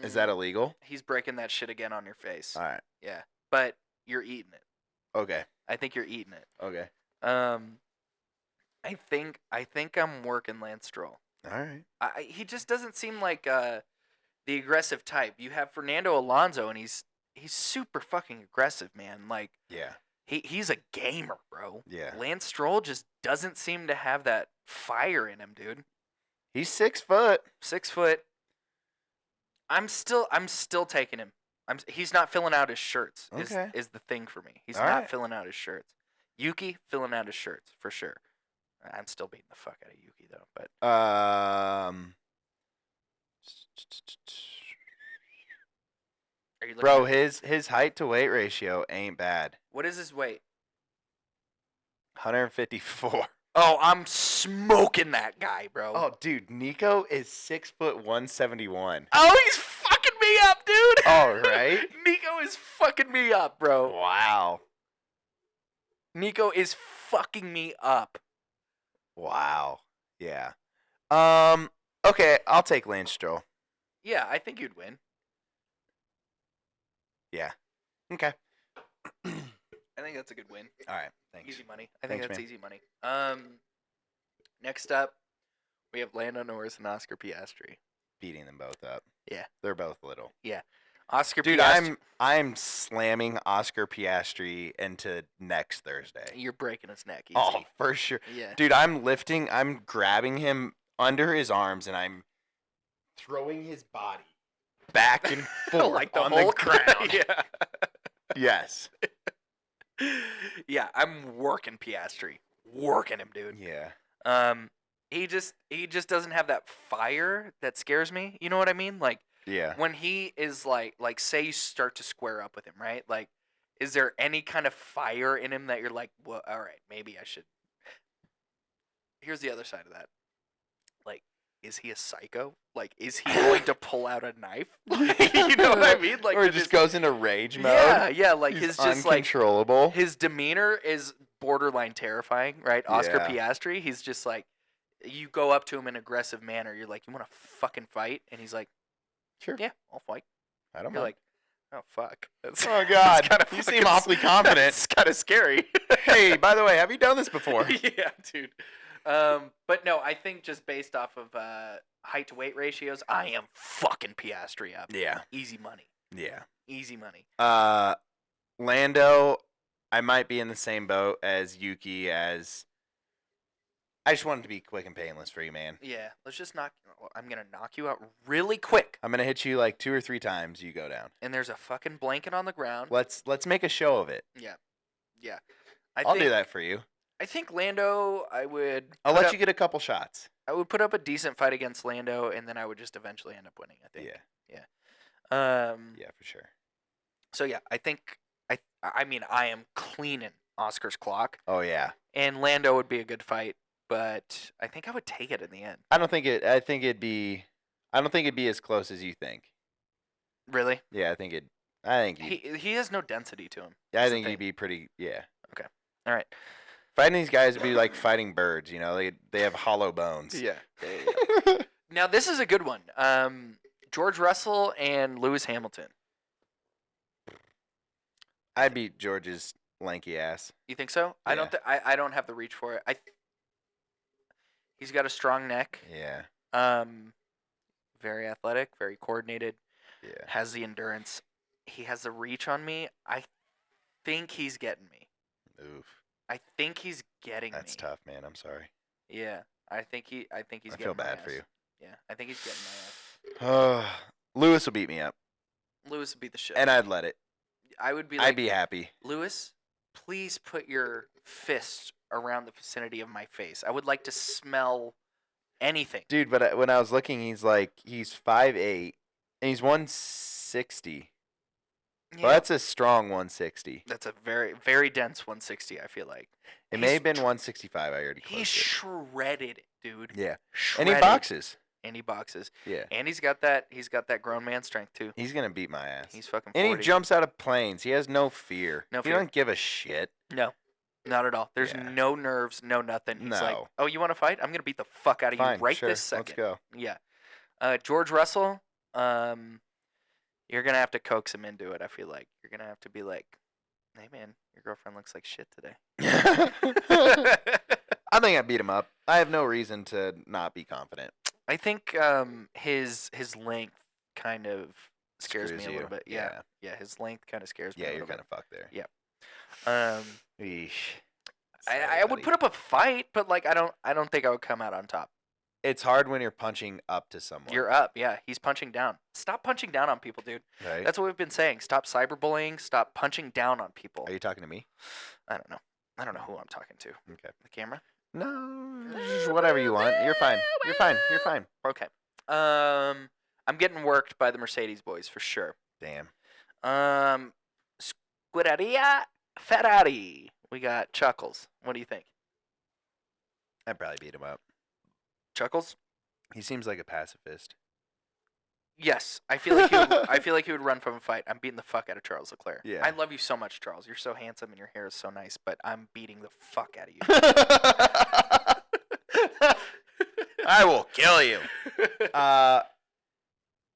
Is that illegal? He's breaking that shit again on your face. All right. Yeah, but you're eating it. Okay. I think you're eating it. Okay. I think I'm working Lance Stroll. All right. He just doesn't seem like the aggressive type. You have Fernando Alonso, and he's super fucking aggressive, man. Like, yeah. He's a gamer, bro. Yeah. Lance Stroll just doesn't seem to have that fire in him, dude. He's 6 foot. 6 foot. I'm still taking him. He's not filling out his shirts. Okay. Is the thing for me. He's All not right. filling out his shirts. Yuki filling out his shirts for sure. I'm still beating the fuck out of Yuki though. But are you looking bro, at, his height to weight ratio ain't bad. what is his weight? 154. Oh, I'm smoking that guy, bro. Oh, dude, Nico is 6 foot 171. Oh, he's fucking me up, dude. All right. Nico is fucking me up, bro. Wow. Nico is fucking me up. Wow. Yeah. Okay, I'll take Lance Stroll. Yeah, I think you'd win. Yeah. Okay. I think that's a good win. All right. Thanks. Easy money. I think Thanks, that's man. easy money. Next up, we have Lando Norris and Oscar Piastri. Beating them both up. Yeah. They're both little. Yeah. Oscar Dude, Piastri. I'm slamming Oscar Piastri into next Thursday. You're breaking his neck easy. Oh, for sure. Yeah. Dude, I'm grabbing him under his arms and I'm throwing his body back and forth like the on whole the ground. Yeah. Yes. Yeah, I'm working Piastri. Working him, dude. Yeah. He just doesn't have that fire that scares me. You know what I mean? Like Yeah. when he is like say you start to square up with him, right? Like, is there any kind of fire in him that you're like, well, all right, maybe I should. Here's the other side of that. Like, is he a psycho? Like, is he going to pull out a knife? You know what I mean? Like, or just goes into rage mode. Yeah. Like He's his just uncontrollable. like his demeanor is borderline terrifying, right? Oscar Yeah. Piastri, he's just like, you go up to him in an aggressive manner. You're like, you want to fucking fight? And he's like, Sure. yeah, I'll fight. I don't You're know. like, oh fuck. That's, Oh God, that's you seem awfully confident. It's kind of scary. Hey, by the way, have you done this before? Yeah, dude. But no, I think just based off of height to weight ratios, I am fucking Piastri up. Yeah. Easy money. Yeah. Easy money. Lando, I might be in the same boat as Yuki as I just want it to be quick and painless for you, man. Yeah, let's just I'm gonna knock you out really quick. I'm gonna hit you like 2 or 3 times. You go down. And there's a fucking blanket on the ground. Let's make a show of it. Yeah, yeah. I'll do that for you. I think Lando. I'll let you get a couple shots. I would put up a decent fight against Lando, and then I would just eventually end up winning. I think. Yeah. Yeah, for sure. So yeah, I think I mean I am cleaning Oscar's clock. Oh yeah. And Lando would be a good fight, but I think I would take it in the end. I don't think it'd be as close as you think. Really? Yeah, I think he has no density to him. I think he'd be pretty. Yeah. Okay. All right. Fighting these guys would be like fighting birds. You know, they have hollow bones. Yeah. Now this is a good one. George Russell and Lewis Hamilton. I beat George's lanky ass. You think so? Yeah. I don't have the reach for it. He's got a strong neck. Yeah. Very athletic, very coordinated. Yeah. Has the endurance. He has the reach on me. I think he's getting me. Oof. I think he's getting me. That's tough, man. I'm sorry. Yeah. I think he's I getting feel my bad ass. for you. Yeah. I think he's getting my ass. Lewis will beat me up. Lewis would beat the shit. And I'd let it. I would be like, I'd be happy. Lewis, please put your fist around the vicinity of my face. I would like to smell anything. Dude, but when I was looking, he's 5'8", and he's 160. Yeah. Well, that's a strong 160. That's a very, very dense 160, I feel like. It may have been 165. I already closed He's it. shredded, dude. Yeah. Shredded. And he boxes. And he boxes. Yeah. And he's got that grown man strength too. He's going to beat my ass. He's fucking 40. And he jumps out of planes. He has no fear. No He fear. doesn't give a shit. No. Not at all. There's Yeah. no nerves, no nothing. He's like, No. oh, you want to fight? I'm going to beat the fuck out of Fine, you right sure. this second. Let's go. Yeah. George Russell, you're going to have to coax him into it, I feel like. You're going to have to be like, hey, man, your girlfriend looks like shit today. I think I beat him up. I have no reason to not be confident. I think his length kind of scares me a little bit. Yeah. Yeah, his length kind of scares me a Yeah, little you're bit. kind of fucked there. Yeah. Eesh. I Sorry, would buddy. put up a fight, but like I don't think I would come out on top. It's hard when you're punching up to someone. You're up, yeah. He's punching down. Stop punching down on people, dude. right? That's what we've been saying. Stop cyberbullying. Stop punching down on people. Are you talking to me? I don't know. I don't know who I'm talking to. Okay. The camera? No, just whatever you want. You're fine. You're fine. You're fine. Okay. I'm getting worked by the Mercedes boys for sure. Damn. Scuderia Ferrari. We got Chuckles. What do you think? I'd probably beat him up. Chuckles? He seems like a pacifist. Yes, I feel like he would run from a fight. I'm beating the fuck out of Charles Leclerc. Yeah. I love you so much, Charles. You're so handsome and your hair is so nice, but I'm beating the fuck out of you. I will kill you.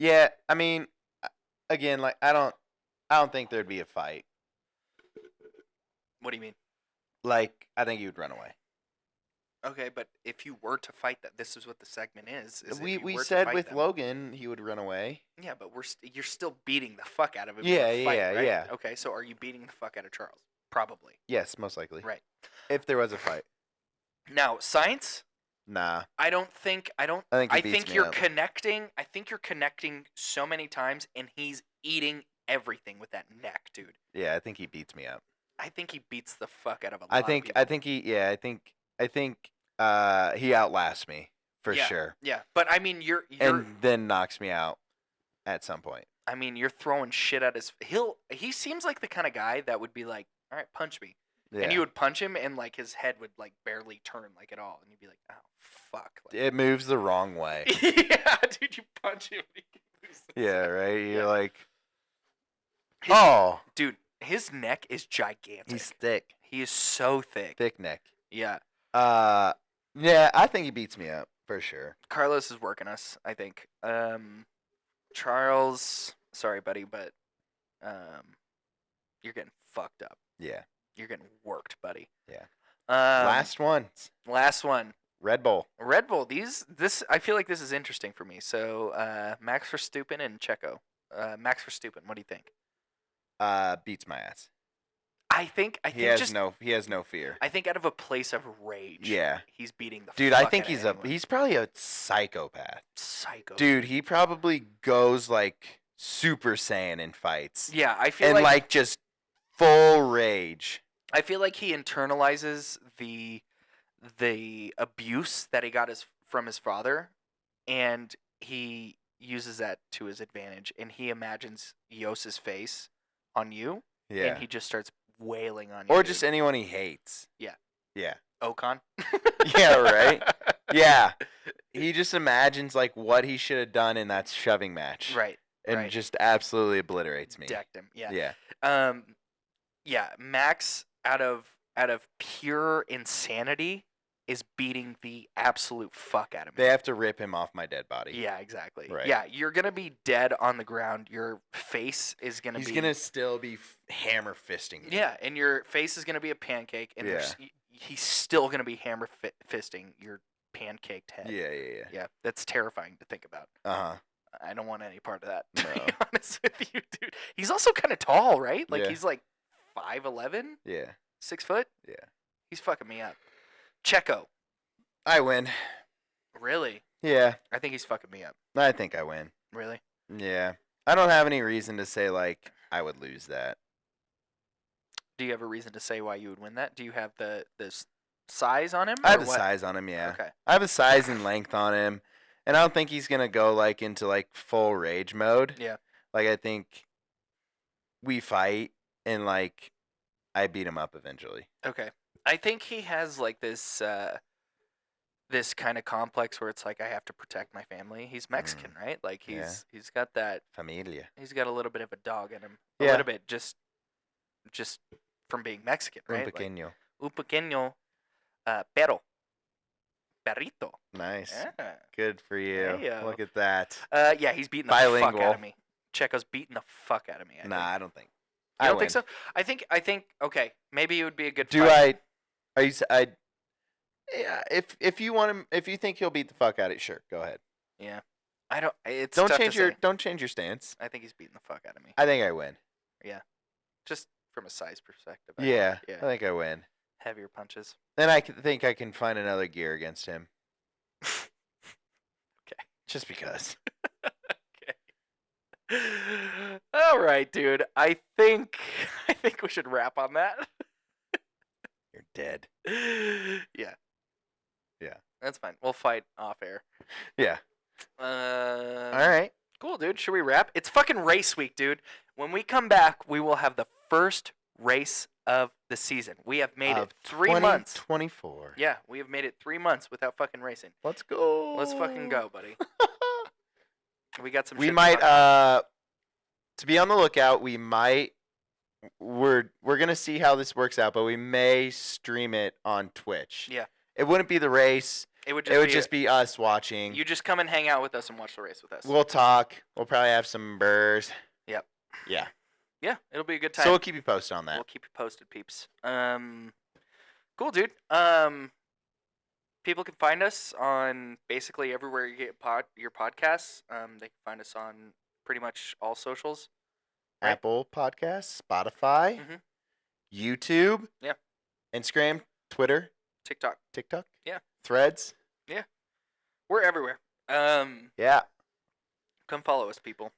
Yeah. I mean, again, like I don't think there'd be a fight. What do you mean? Like I think he would run away. Okay, but if you were to fight that, this is what the segment is if We you were to said fight with them. Logan he would run away. Yeah, but you're still beating the fuck out of him. Yeah, in a fight, yeah, right? yeah. Okay, so are you beating the fuck out of Charles? Probably. Yes, most likely. Right. If there was a fight. Now, science. Nah. I think he beats me you're up. connecting. I think you're connecting so many times, and he's eating everything with that neck, dude. Yeah, I think he beats me up. I think he beats the fuck out of a lot I of think he outlasts me for Yeah, sure. Yeah, but I mean, you're And then knocks me out at some point. I mean, you're throwing shit at his. He seems like the kind of guy that would be like, all right, punch me. Yeah. And you would punch him, and like his head would like barely turn like at all, and you'd be like, "Oh fuck!" Like, It moves the wrong way. yeah, dude, you punch him. And he moves the Yeah, side. right. You're Yeah. like, His- oh, dude, his neck is gigantic. he's thick, He is so thick. thick neck. Yeah, Yeah, I think he beats me up for sure. Carlos is working us. I think. Charles, sorry, buddy, but you're getting fucked up. Yeah. You're getting worked, buddy. Yeah. Um, Last one. Last one. Red Bull. Red Bull. I feel like this is interesting for me. So Max Verstappen and Checo. Max Verstappen. What do you think? Beats my ass. I think He has no fear. I think out of a place of rage. Yeah. He's beating the Dude, fuck I think out of anyone. he's probably a psychopath. Psycho. Dude, he probably goes like Super Saiyan in fights. Yeah, I feel and like just full rage. I feel like he internalizes the abuse that he got from his father, and he uses that to his advantage. And he imagines Yos's face on you, Yeah. and he just starts wailing on you. Or dude. just anyone he hates. Yeah. Yeah. Ocon. Yeah, right? Yeah. He just imagines like what he should have done in that shoving match. Right. And just absolutely obliterates me. Decked him. Yeah. Yeah. Yeah, Max out of pure insanity is beating the absolute fuck out of me. They have to rip him off my dead body. Yeah, exactly. Right. Yeah, you're gonna be dead on the ground. Your face is gonna be. He's gonna still be hammer fisting me. Yeah, and your face is gonna be a pancake, and he's still gonna be hammer fisting your pancaked head. Yeah. Yeah, that's terrifying to think about. I don't want any part of that. To be honest with you, dude. He's also kind of tall, right? Like he's like 5'11". Yeah. 6 foot. Yeah. He's fucking me up. Checo. I win. Really? Yeah. I think he's fucking me up. I think I win. Really? Yeah. I don't have any reason to say like I would lose that. Do you have a reason to say why you would win that? Do you have the size on him? I have or the what? size on him, yeah. Okay. I have the size and length on him. And I don't think he's gonna go like into like full rage mode. Yeah. Like I think we fight and like I beat him up eventually. Okay. I think he has like this this kind of complex where it's like I have to protect my family. He's Mexican, right? Like he's got that Familia. He's got a little bit of a dog in him. A Yeah. little bit just from being Mexican, right? Un pequeño. Un pequeño perro. Perrito. Nice. Yeah. Good for you. Heyo. Look at that. Yeah, he's beating the fuck Bilingual. out of me. Checo's beating the fuck out of me. I think. I don't think. You I don't win. think so? I think okay, maybe it would be a good Do fight. Are you? Yeah. If you want him, if you think he'll beat the fuck out of it, sure, go ahead. Yeah. I don't. It's Don't tough to change your say. don't change your stance. I think he's beating the fuck out of me. I think I win. Just from a size perspective. Yeah, Yeah. I think I win. Heavier punches. Then I think I can find another gear against him. Okay. Just because. Okay. All right, dude. I think we should wrap on that. You're dead. Yeah. Yeah. That's fine. We'll fight off air. Yeah. All All right. Cool, dude. Should we wrap? It's fucking race week, dude. When we come back, we will have the first race of the season. We have made it 3 months. 24. Yeah, we have made it 3 months without fucking racing. Let's go. Let's fucking go, buddy. We got some. We shit might to talk to be on the lookout, we're gonna see how this works out, but we may stream it on Twitch. Yeah. It wouldn't be the race. It would just be us watching. You just come and hang out with us and watch the race with us. We'll talk. We'll probably have some burrs. Yep. Yeah. Yeah, it'll be a good time. So we'll keep you posted on that. We'll keep you posted, peeps. Cool, dude. People can find us on basically everywhere you get your podcasts. They can find us on pretty much all socials. Right. Apple Podcasts, Spotify, Mhm. YouTube, Yeah. Instagram, Twitter, TikTok. TikTok, Yeah. Threads. We're everywhere. Yeah. Come follow us, people.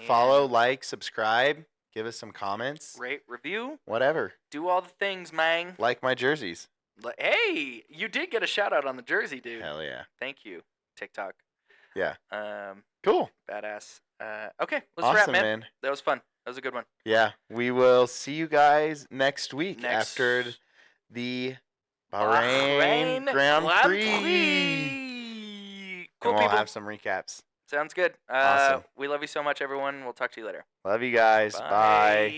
Follow, And like, subscribe, give us some comments, rate, review, whatever. do all the things, man. Like my jerseys. Hey, you did get a shout out on the jersey, dude. Hell yeah. Thank you, TikTok. Yeah. Um, Cool. badass. Okay, let's wrap, Awesome, man. That was fun. That was a good one. Yeah. We will see you guys next week Next- after the Bahrain Grand Prix. Cool, And we'll people. have some recaps. Sounds good. Awesome. We love you so much, everyone. We'll talk to you later. Love you guys. Bye.